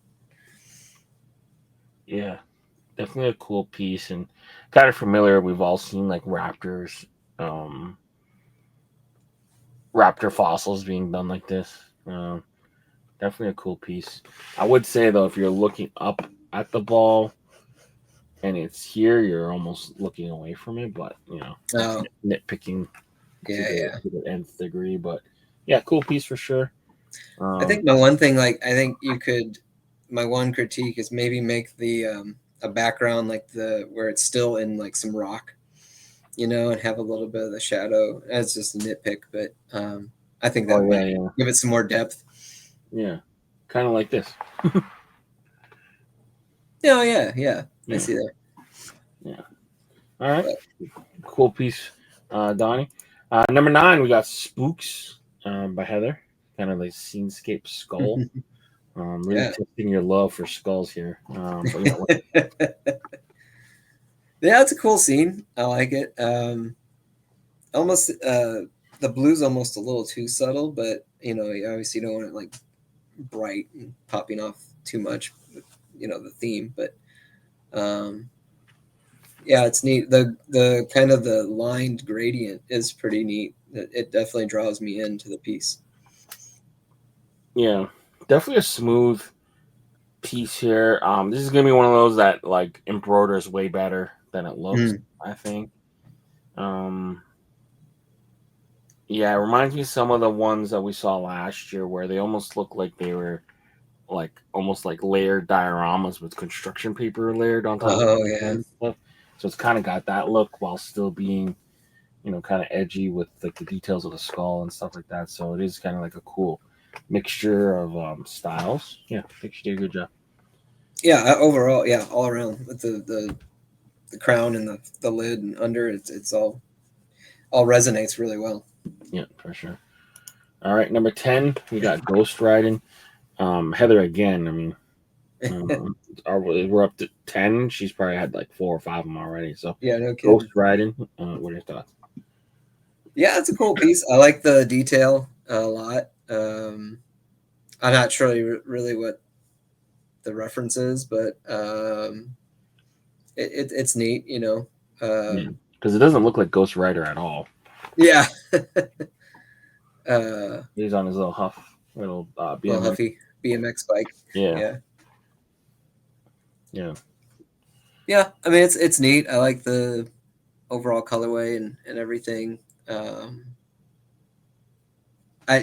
Yeah, definitely a cool piece, and kind of familiar. We've all seen like raptor fossils being done like this. Definitely a cool piece. I would say though, if you're looking up at the ball and it's here, you're almost looking away from it. But nitpicking to the nth degree. But yeah, cool piece for sure.
I think my one thing, my one critique is maybe make the a background like where it's still in like some rock, and have a little bit of the shadow. That's just a nitpick, but I think that might give it some more depth.
Yeah, kind of like this.
Yeah. I see that.
Yeah. All right. Cool piece, Donnie. Number 9, we got Spooks by Heather. Kind of like scenescape skull. Really testing your love for skulls here.
Yeah, it's a cool scene. I like it. Almost the blue's almost a little too subtle, but you obviously don't want it like bright and popping off too much with, the theme. But yeah, it's neat. The kind of the lined gradient is pretty neat. It definitely draws me into the piece.
Yeah, definitely a smooth piece here. This is gonna be one of those that like embroiders way better than it looks. I think. Yeah, it reminds me of some of the ones that we saw last year where they almost look like they were like almost like layered dioramas with construction paper layered on top.
Oh yeah.
Stuff. So it's kind of got that look while still being, kind of edgy with like the details of the skull and stuff like that. So it is kind of like a cool mixture of styles. Yeah, I think she did a good job.
Yeah, overall, yeah, all around with the crown and the lid and under, it's all resonates really well.
Yeah, for sure. All right, number 10, we got Ghost Riding. Heather again. I mean, we're up to 10. She's probably had like 4 or 5 of them already. So
yeah, no kidding.
Ghost Riding. What are your thoughts?
Yeah, it's a cool piece. I like the detail a lot. I'm not sure really what the reference is, but it's neat,
because it doesn't look like Ghost Rider at all.
Yeah.
He's on his little
huffy BMX bike.
Yeah.
Yeah, I mean it's neat. I like the overall colorway and everything. I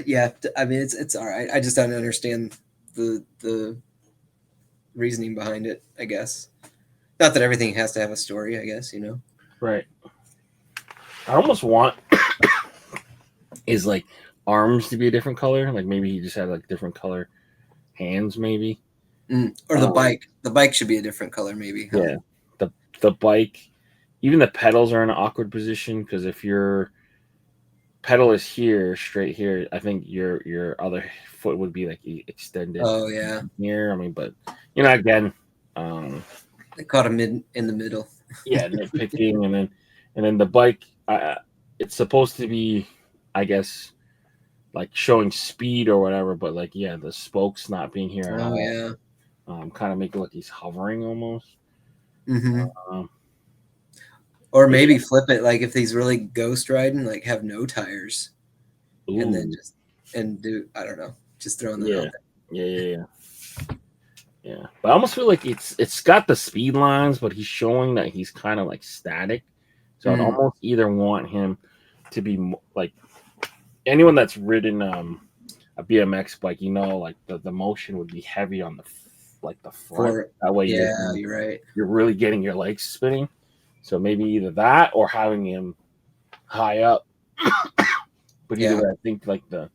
mean it's all right. I just don't understand the reasoning behind it, I guess. Not that everything has to have a story, I guess,
Right. I almost want his like arms to be a different color. Like maybe he just had like different color hands, maybe.
Or the bike. The bike should be a different color, maybe.
Huh? Yeah. The bike, even the pedals are in an awkward position because if your pedal is here, straight here, I think your other foot would be like extended.
Oh yeah.
Here, I mean, but again,
they caught him in the middle.
Yeah, nitpicking, and then the bike. It's supposed to be, I guess, like showing speed or whatever, but like the spokes not being here.
Oh yeah.
Kind of make it look like he's hovering almost.
Or maybe flip it, like if he's really ghost riding, like have no tires. Ooh. And then do I don't know, just throwing that out
there. Yeah. But I almost feel like it's got the speed lines, but he's showing that he's kind of like static. So I'd almost either want him to be like anyone that's ridden a BMX bike, like the motion would be heavy on the front. That way,
you're right.
You're really getting your legs spinning. So maybe either that or having him high up. But either way, I think like the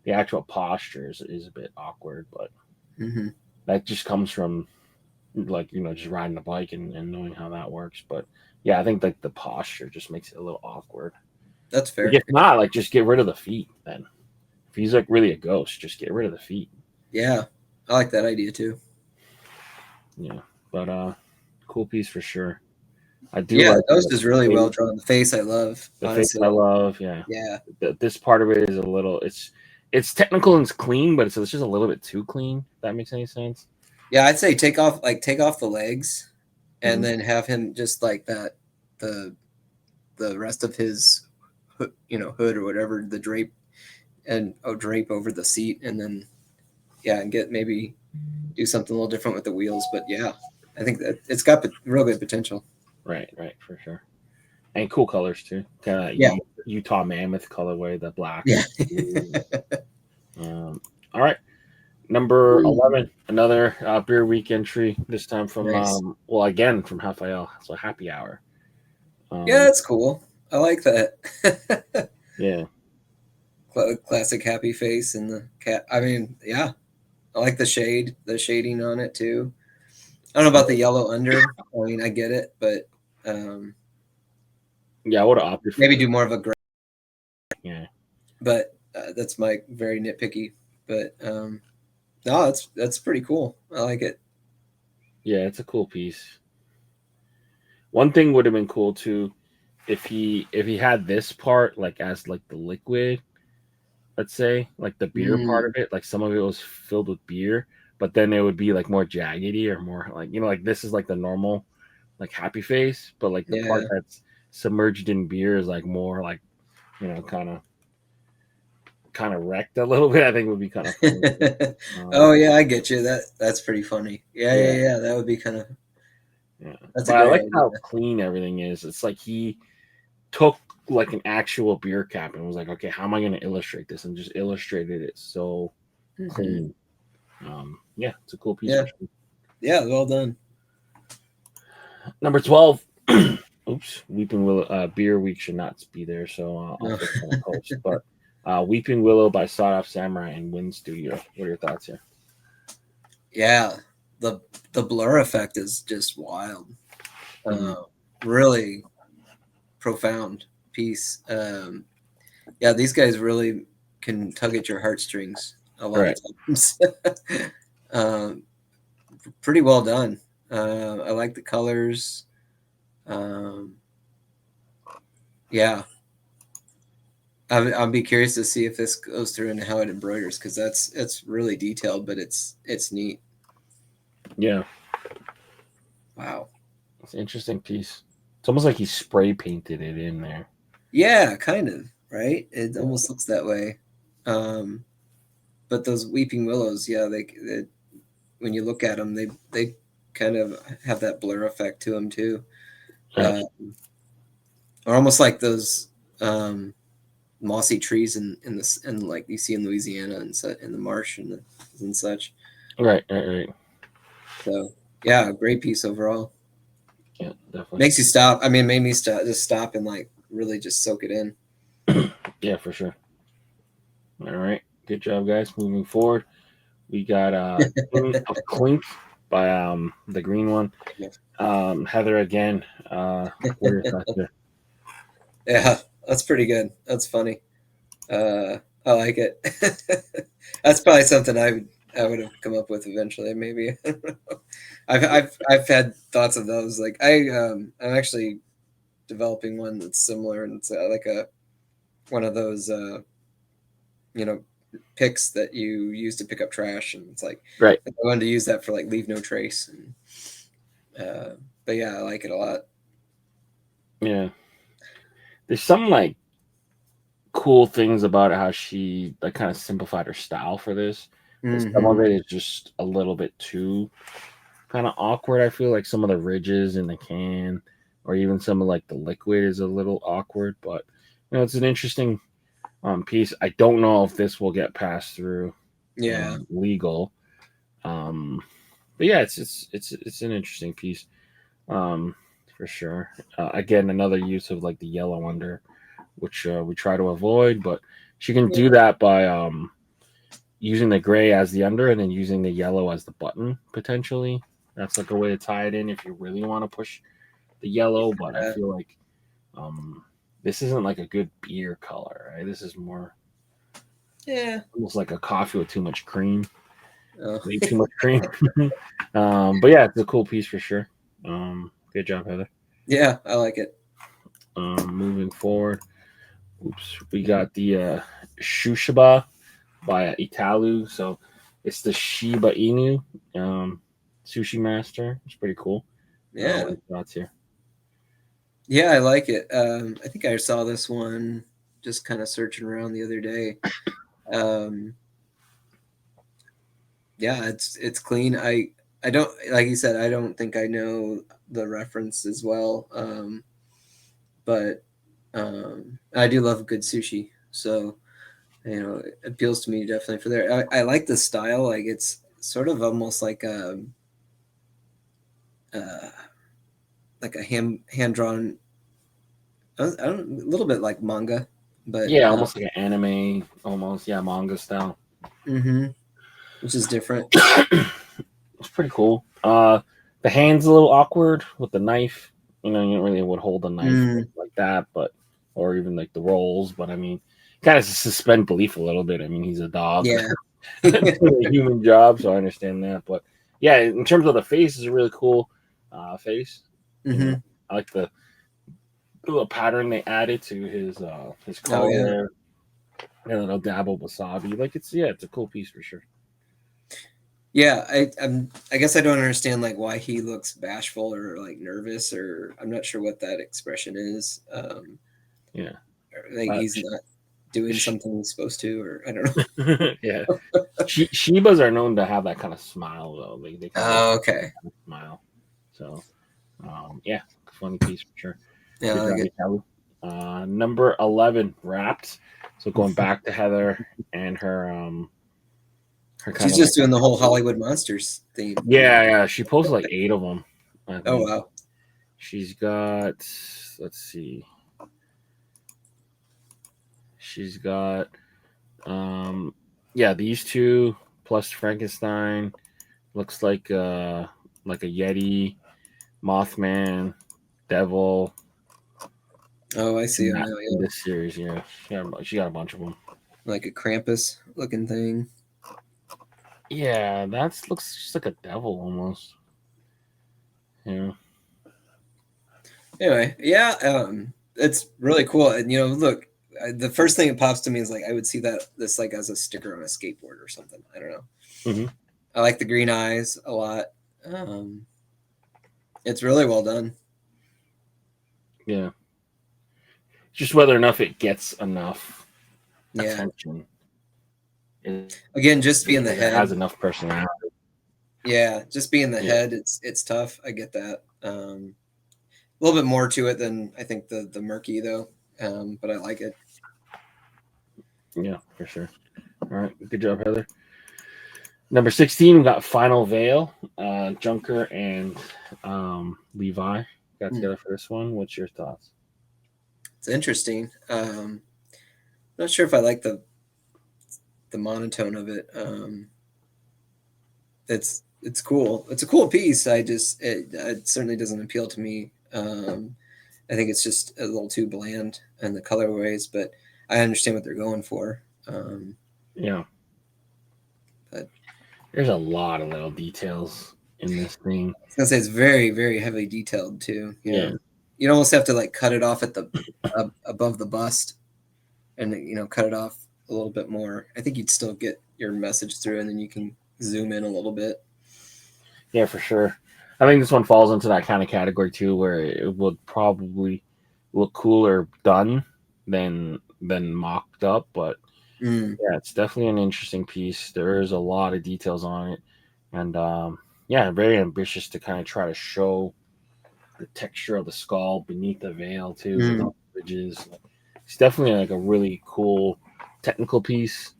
actual posture is a bit awkward, but that just comes from like just riding a bike and knowing how that works. But yeah, I think like the posture just makes it a little awkward.
That's fair.
If not, like just get rid of the feet then. If he's like really a ghost, just get rid of the feet.
Yeah, I like that idea too.
Yeah, but cool piece for sure. I do.
Yeah, Ghost is really well drawn. The face I love.
The face I love. Yeah.
Yeah.
This part of it is a little. It's technical and it's clean, but it's just a little bit too clean. If that makes any sense.
Yeah, I'd say take off the legs, and then have him just like that. The rest of his, hood or whatever, the drape, and drape over the seat, and then and maybe do something a little different with the wheels. But yeah, I think that it's got real good potential.
Right, for sure. And cool colors too. Kind of Utah Mammoth colorway, the black.
Yeah.
All right. Number
Ooh.
11, another beer week entry. This time from
Nice.
again from Raphael. So happy hour.
Yeah, that's cool. I like that.
Yeah.
Classic happy face and the cat. I mean, yeah, I like the shading on it too. I don't know about the yellow under. I mean, I get it, but
Yeah, I would have opted for
maybe
it.
do more of a gray.
Yeah.
But that's my very nitpicky. But no, that's pretty cool. I like it.
Yeah, it's a cool piece. One thing would have been cool too, if he had this part like as like the liquid, let's say, like the beer part of it, like some of it was filled with beer, but then it would be like more jaggedy or more like like this is like the normal like happy face, but like the part
Yeah.
that's submerged in beer is like more like kind of wrecked a little bit. I think would be kind of funny.
Oh yeah, I get you. That's pretty funny. Yeah. That would be kind of.
Yeah.
That's a
But I
great
like
idea.
how clean everything is. It's like he took like an actual beer cap and was like, okay, how am I going to illustrate this? And just illustrated it so clean. Yeah, it's a cool piece.
Yeah. Yeah, well done.
Number 12. Oops, Weeping Willow. Beer Week should not be there, so I'll
No.
fix that post. But Weeping Willow by Sawed Off Samurai and Wind Studio. What are your thoughts here?
Yeah, the blur effect is just wild. Really profound piece. Yeah, these guys really can tug at your heartstrings a lot of times. Pretty well done. I like the colors. Yeah, I'll be curious to see if this goes through and how it embroiders, because it's really detailed, but it's neat.
Yeah.
Wow.
It's an interesting piece. It's almost like he spray painted it in there.
Yeah, kind of, right? It almost looks that way. But those weeping willows, yeah, they when you look at them, they kind of have that blur effect to them too.
Yeah.
Or almost like those mossy trees in this, and like you see in Louisiana and in the marsh and such.
Right.
So yeah, great piece overall.
Yeah, definitely.
Makes you stop. I mean, made me just stop and like really just soak it in.
Yeah, for sure. All right, good job, guys. Moving forward, we got Clink by the green one. Heather again. What are your thoughts there?
Yeah, that's pretty good. That's funny. I like it. That's probably something I would have come up with eventually. Maybe I've had thoughts of those. Like I'm actually developing one that's similar, and it's like one of those picks that you use to pick up trash, and it's like
Right.
I wanted to use that for like leave no trace. And but yeah, I like it a lot.
Yeah. There's some like cool things about how she like kind of simplified her style for this. Some of it is just a little bit too kind of awkward. I feel like some of the ridges in the can, or even some of like the liquid, is a little awkward. But it's an interesting piece. I don't know if this will get passed through legal. But yeah, it's an interesting piece for sure. Again, another use of like the yellow under, which we try to avoid, but she can do that by using the gray as the under and then using the yellow as the button potentially. That's like a way to tie it in if you really want to push the yellow. But I feel like this isn't like a good beer color, right? This is more almost like a coffee with too much cream. Way too much cream. But yeah, it's a cool piece for sure. Good job, Heather.
Yeah, I like it.
Moving forward, we got the Shushaba by Italu. So it's the Shiba Inu sushi master. It's pretty cool.
Yeah.
What are your thoughts here?
Yeah, I like it. I think I saw this one just kind of searching around the other day. Yeah, it's clean. I don't, like you said, I don't think I know the reference as well. But I do love good sushi. So It appeals to me definitely for there. I like the style. Like it's sort of almost like a hand drawn. I don't, a little bit like manga, but
Yeah, almost like an anime, almost manga style.
Which is different.
It's pretty cool. The hand's a little awkward with the knife. You don't really would hold a knife like that, but or even like the rolls. But I mean, kind of suspend belief a little bit. I mean, he's a dog.
Yeah.
Doing a human job, so I understand that. But yeah, in terms of the face, is a really cool face. I like the little pattern they added to his collar there. And a little dab of wasabi. Like it's a cool piece for sure.
Yeah, I guess I don't understand like why he looks bashful or like nervous, or I'm not sure what that expression is. Like he's not doing something he's supposed to, or I don't know.
Yeah, Shibas are known to have that kind of smile though. Like they
okay.
Kind of smile. So, funny piece for sure.
Yeah,
number 11 wrapped. So going back to Heather and her
she's just doing the whole Hollywood Monsters theme.
Yeah. She posted like 8 of them.
Oh wow.
She's got. Let's see. She's got. These 2 plus Frankenstein. Looks like a Yeti, Mothman, Devil.
Oh, I see.
In this series, she got a bunch of them.
Like a Krampus looking thing.
Yeah, that looks just like a devil almost. Yeah.
Anyway, it's really cool. And look, the first thing that pops to me is like I would see this like as a sticker on a skateboard or something. I don't know. I like the green eyes a lot. It's really well done.
Yeah. Just whether or not it gets enough attention.
Again, just being the head
has enough personality.
Yeah, just being the head, it's tough. I get that. A little bit more to it than I think the Murky though, but I like it.
Yeah, for sure. All right, good job, Heather. Number 16, we got Final Veil. Junker and Levi got together for this one. What's your thoughts?
It's interesting. Not sure if I like the monotone of it. It's cool. It's a cool piece. It certainly doesn't appeal to me. I think it's just a little too bland in the colorways, but I understand what they're going for. But
there's a lot of little details in this thing.
I was gonna say it's very, very heavily detailed too. You'd almost have to like cut it off at the above the bust, and cut it off a little bit more. I think you'd still get your message through, and then you can zoom in a little bit.
Yeah, for sure. I think this one falls into that kind of category too, where it would probably look cooler done than mocked up. But it's definitely an interesting piece. There's a lot of details on it, and very ambitious to kind of try to show the texture of the skull beneath the veil too, with all the ridges. It's definitely like a really cool technical piece.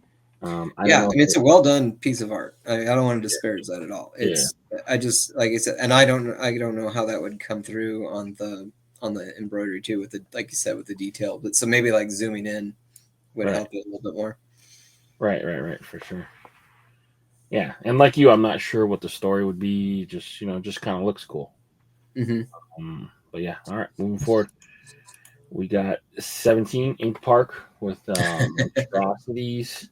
It's a well done piece of art. I don't want to disparage that at all. I just, like I said, and I don't know how that would come through on the embroidery too, with the, like you said, with the detail. But so maybe like zooming in would help it a little bit more. Right,
for sure. Yeah, and like you, I'm not sure what the story would be. Just kind of looks cool. But yeah, all right, moving forward. We got 17 Ink Park with atrocities.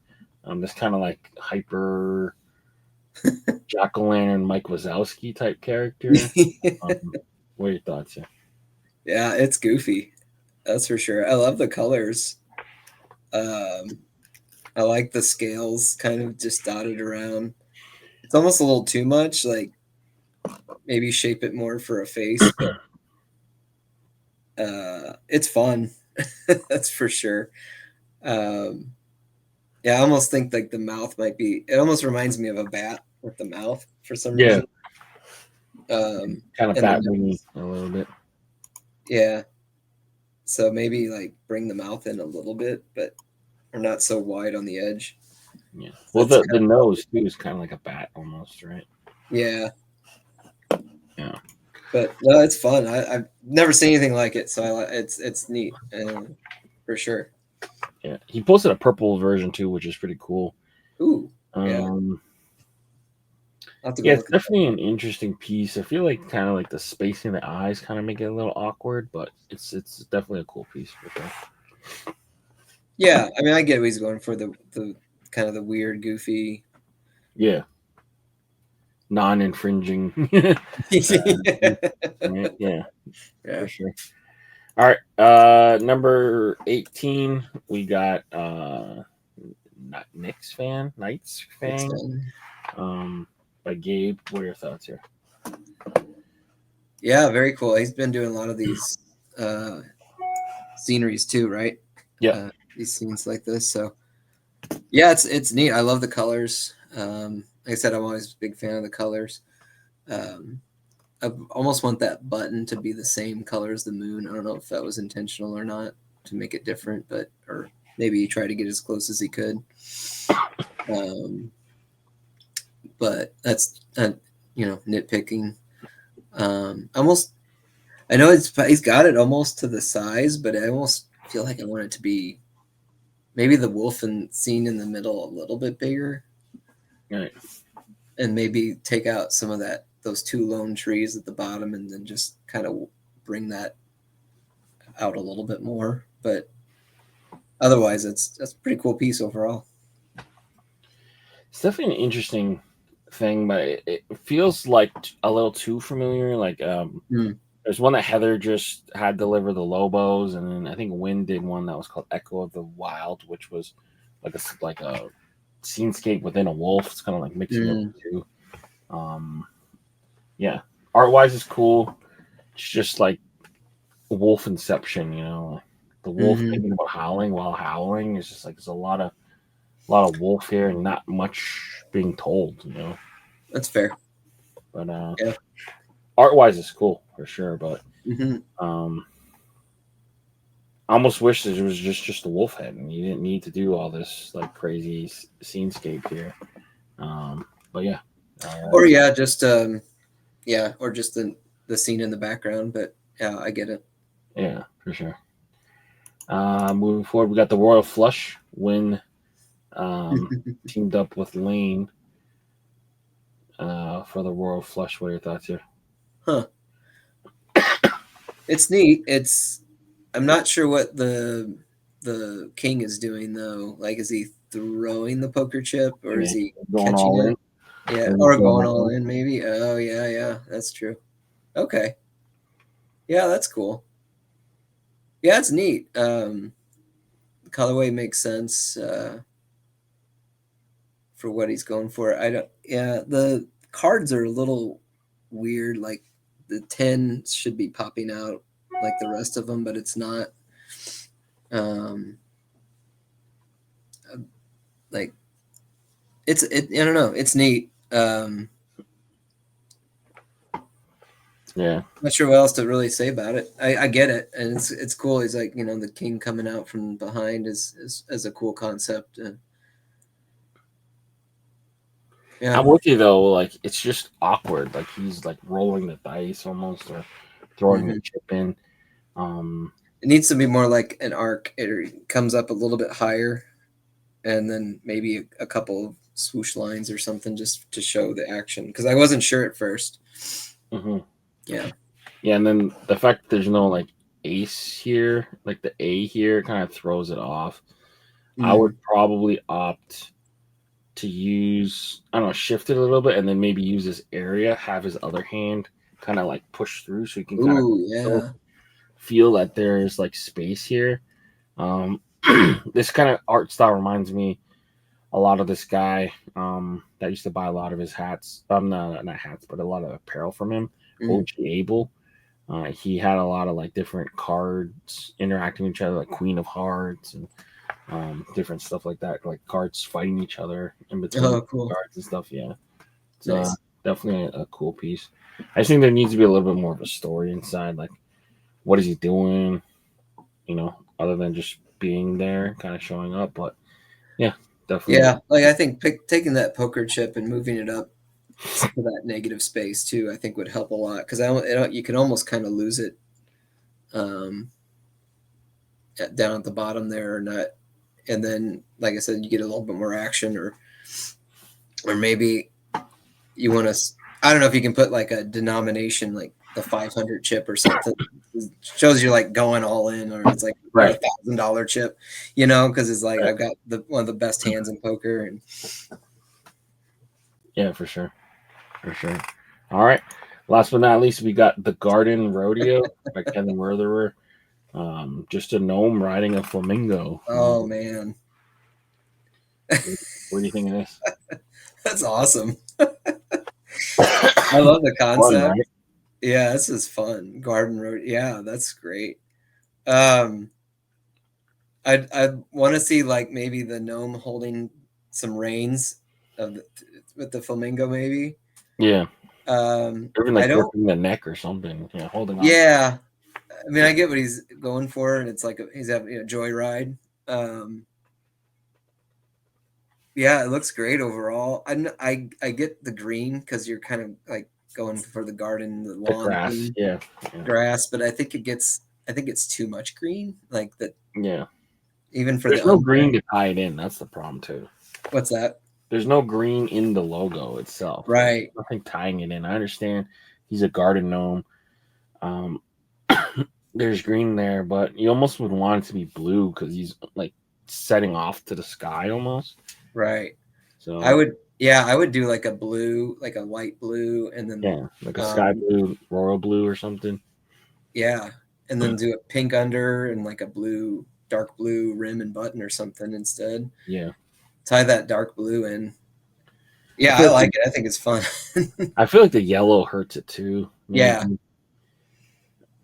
This kind of like hyper Jack-o'-lantern Mike Wazowski type character. What are your thoughts here?
Yeah, it's goofy. That's for sure. I love the colors. I like the scales kind of just dotted around. It's almost a little too much. Like maybe shape it more for a face. But, it's fun. That's for sure. I almost think like the mouth might be. It almost reminds me of a bat with the mouth for some reason.
Kind of bat wingy a little bit.
Yeah. So maybe like bring the mouth in a little bit, but are not so wide on the edge.
Yeah.
So
Well, the nose too is kind of like a bat almost, right?
Yeah.
Yeah.
But no, it's fun. I've never seen anything like it, so it's neat for sure.
Yeah. He posted a purple version too, which is pretty cool.
Ooh. Yeah.
I'll have to go look it's definitely an interesting piece. I feel like kind of like the spacing of the eyes kind of make it a little awkward, but it's definitely a cool piece for sure.
Yeah, I mean, I get what he's going for, the kind of the weird, goofy.
Yeah. Non-infringing. Yeah, for sure. All right, number 18, we got Knights fan, by Gabe. What are your thoughts here?
Yeah, very cool. He's been doing a lot of these sceneries too, right?
Yeah,
these scenes like this. So yeah, it's neat. I love the colors. Like I said, I'm always a big fan of the colors. I almost want that button to be the same color as the moon. I don't know if that was intentional or not to make it different, but or maybe he tried to get as close as he could. But that's nitpicking. Almost, I know he's got it almost to the size, but I almost feel like I want it to be maybe the wolf and scene in the middle a little bit bigger,
right?
And maybe take out some of those two lone trees at the bottom, and then just kind of bring that out a little bit more. But otherwise, that's a pretty cool piece overall.
It's definitely an interesting thing, but it feels like a little too familiar. Like there's one that Heather just had deliver the Lobos, and then I think Wynn did one that was called Echo of the Wild, which was like a scenescape within a wolf. It's kind of like mixing up the two. Yeah, art wise is cool. It's just like wolf inception, like the wolf thinking about howling while howling. It's just like there's a lot of wolf here and not much being told.
That's fair.
But yeah, art wise is cool for sure. But I almost wish that it was just a wolf head, and you didn't need to do all this like crazy scenescape here. But yeah,
or just or just the scene in the background. But yeah, I get it.
Yeah, for sure. Moving forward, we got the Royal Flush when teamed up with Lane for the Royal Flush. What are your thoughts here?
Huh. It's neat. I'm not sure what the king is doing though. Like, is he throwing the poker chip, or is he
going all in?
Yeah, or going all in maybe. Oh yeah, that's true. Okay. Yeah, that's cool. Yeah, it's neat. Colorway makes sense for what he's going for. The cards are a little weird. Like the 10 should be popping out like the rest of them, but it's not. Like I don't know. It's neat.
Yeah,
not sure what else to really say about it. I get it, and it's cool. He's like, the king coming out from behind is a cool concept. Yeah,
I'm with you though. Like it's just awkward. Like he's like rolling the dice almost, or throwing the chip in.
It needs to be more like an arc. It comes up a little bit higher, and then maybe a couple of swoosh lines or something just to show the action. Because I wasn't sure at first. Yeah,
and then the fact that there's no like ace here, like the A here, kind of throws it off. I would probably opt to use, I don't know, shift it a little bit, and then maybe use this area, have his other hand kind of like push through, so you can kind of feel that there's like space here. This kind of art style reminds me a lot of this guy that used to buy a lot of his hats. Not hats, but a lot of apparel from him. OG Abel. He had a lot of like different cards interacting with each other, like Queen of Hearts and different stuff like that, like cards fighting each other in between cards and stuff. Yeah, it's definitely a cool piece. I just think there needs to be a little bit more of a story inside. Like, what is he doing? Other than just being there, kind of showing up. But yeah, definitely.
Yeah, like I think taking that poker chip and moving it up to that negative space too, I think would help a lot because you can almost kind of lose it down at the bottom there or not. And then, like I said, you get a little bit more action, or maybe you want to. I don't know if you can put like a denomination, like the 500 chip or something. It shows you're like going all in, or it's like
Right.
$1,000 chip, because it's like I've got one of the best hands in poker. And
yeah, for sure. All right. Last but not least, we got The Garden Rodeo by Kevin Wertherer. Just a gnome riding a flamingo.
Oh man,
What do you think of this?
that's awesome. I love the concept.
Fun, right?
Yeah, this is fun. Garden Road. Yeah, that's great. I want to see like maybe the gnome holding some reins with the flamingo, maybe.
Yeah.
Even
like gripping the neck or something. Yeah, holding on.
Yeah, I mean, I get what he's going for, and it's like he's having a joyride. Yeah, it looks great overall. I get the green because you're kind of like going for the garden, the lawn,
grass, yeah,
grass. But I think it's too much green, like that.
Yeah,
even for
there's no green to tie it in. That's the problem too.
What's that?
There's no green in the logo itself.
Right.
There's nothing tying it in. I understand he's a garden gnome. There's green there, but you almost would want it to be blue because he's like setting off to the sky almost.
Right.
So
I would do like a blue, like a light blue, and then
like a sky blue, royal blue or something.
Yeah, and then do a pink under and like a blue, dark blue rim and button or something instead.
Yeah.
Tie that dark blue in. Yeah, I like it. I think it's fun.
I feel like the yellow hurts it too.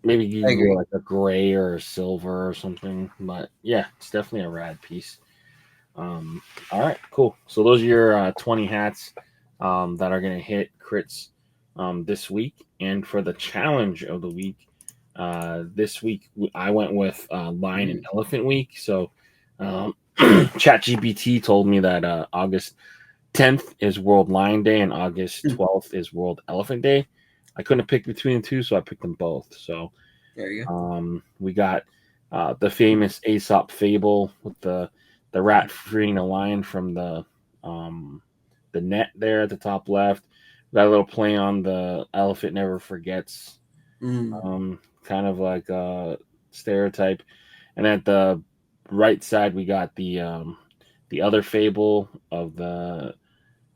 Maybe you go like a gray or a silver or something. But yeah, it's definitely a rad piece. All right, cool. So those are your 20 hats that are going to hit Critz this week. And for the challenge of the week, this week I went with Lion and Elephant Week. So ChatGPT told me that August 10th is World Lion Day and August 12th is World Elephant Day. I couldn't pick between the two, so I picked them both. So
there you go.
We got the famous Aesop fable with the rat freeing the lion from the net there at the top left. Got a little play on the elephant never forgets, kind of like a stereotype. And at the right side, we got the other fable of the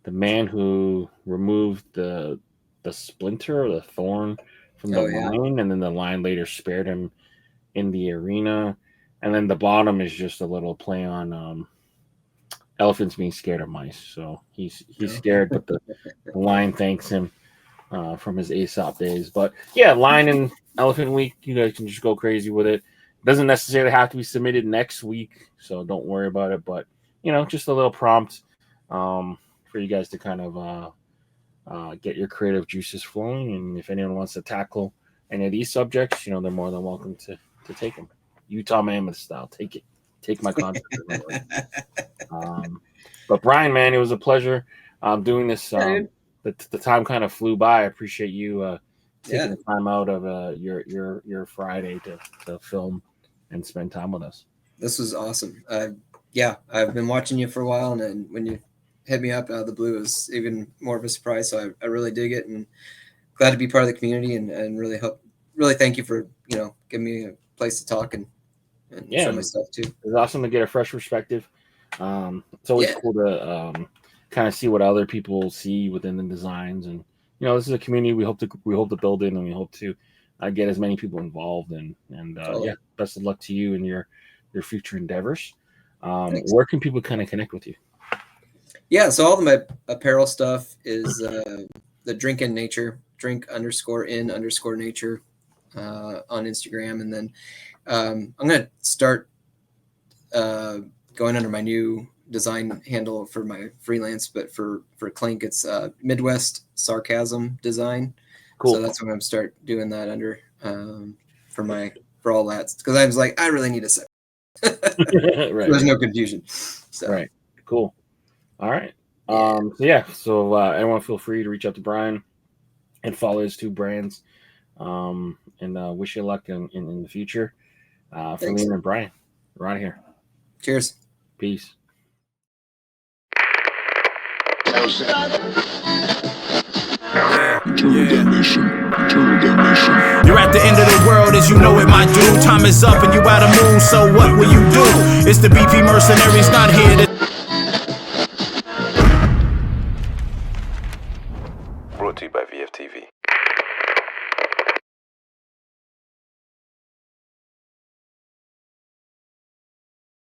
man who removed the splinter or the thorn from the lion, and then the lion later spared him in the arena. And then the bottom is just a little play on elephants being scared of mice. So he's scared, but the lion thanks him from his Aesop days. But yeah, Lion and Elephant Week, you guys can just go crazy with it. Doesn't necessarily have to be submitted next week, so don't worry about it. But just a little prompt for you guys to kind of get your creative juices flowing. And if anyone wants to tackle any of these subjects, they're more than welcome to take them. Utah Mammoth style. Take it. Take my content. But Brian, man, it was a pleasure doing this. The time kind of flew by. I appreciate you taking the time out of your Friday to film and spend time with us.
This was awesome. I've been watching you for a while, and then when you hit me up out of the blue, it was even more of a surprise. So I really dig it, and glad to be part of the community, and really thank you for giving me a place to talk and show my stuff too.
It's awesome to get a fresh perspective. It's always cool to kind of see what other people see within the designs, and this is a community we hope to build in, and we hope to get as many people involved. And best of luck to you and your future endeavors. Where can people kind of connect with you?
Yeah, so all of my apparel stuff is the Drink in Nature, drink_in_nature on Instagram, and then I'm gonna start going under my new design handle for my freelance, but for Clink, it's Midwest Sarcasm Design. Cool. So that's when I'm gonna start doing that under for all that, because I was like, I really need a
Right.
There's no confusion. So.
Right. Cool. All right. So everyone feel free to reach out to Brian and follow his 2 brands. And wish you luck in the future. For Liam and Brian, we're out of here.
Cheers.
Peace.
Eternal damnation.
You're at the end of the world as you know it, my dude. Time is up and you out of mood, so what will you do? It's the BP mercenaries not here to...
Brought to you by VFTV.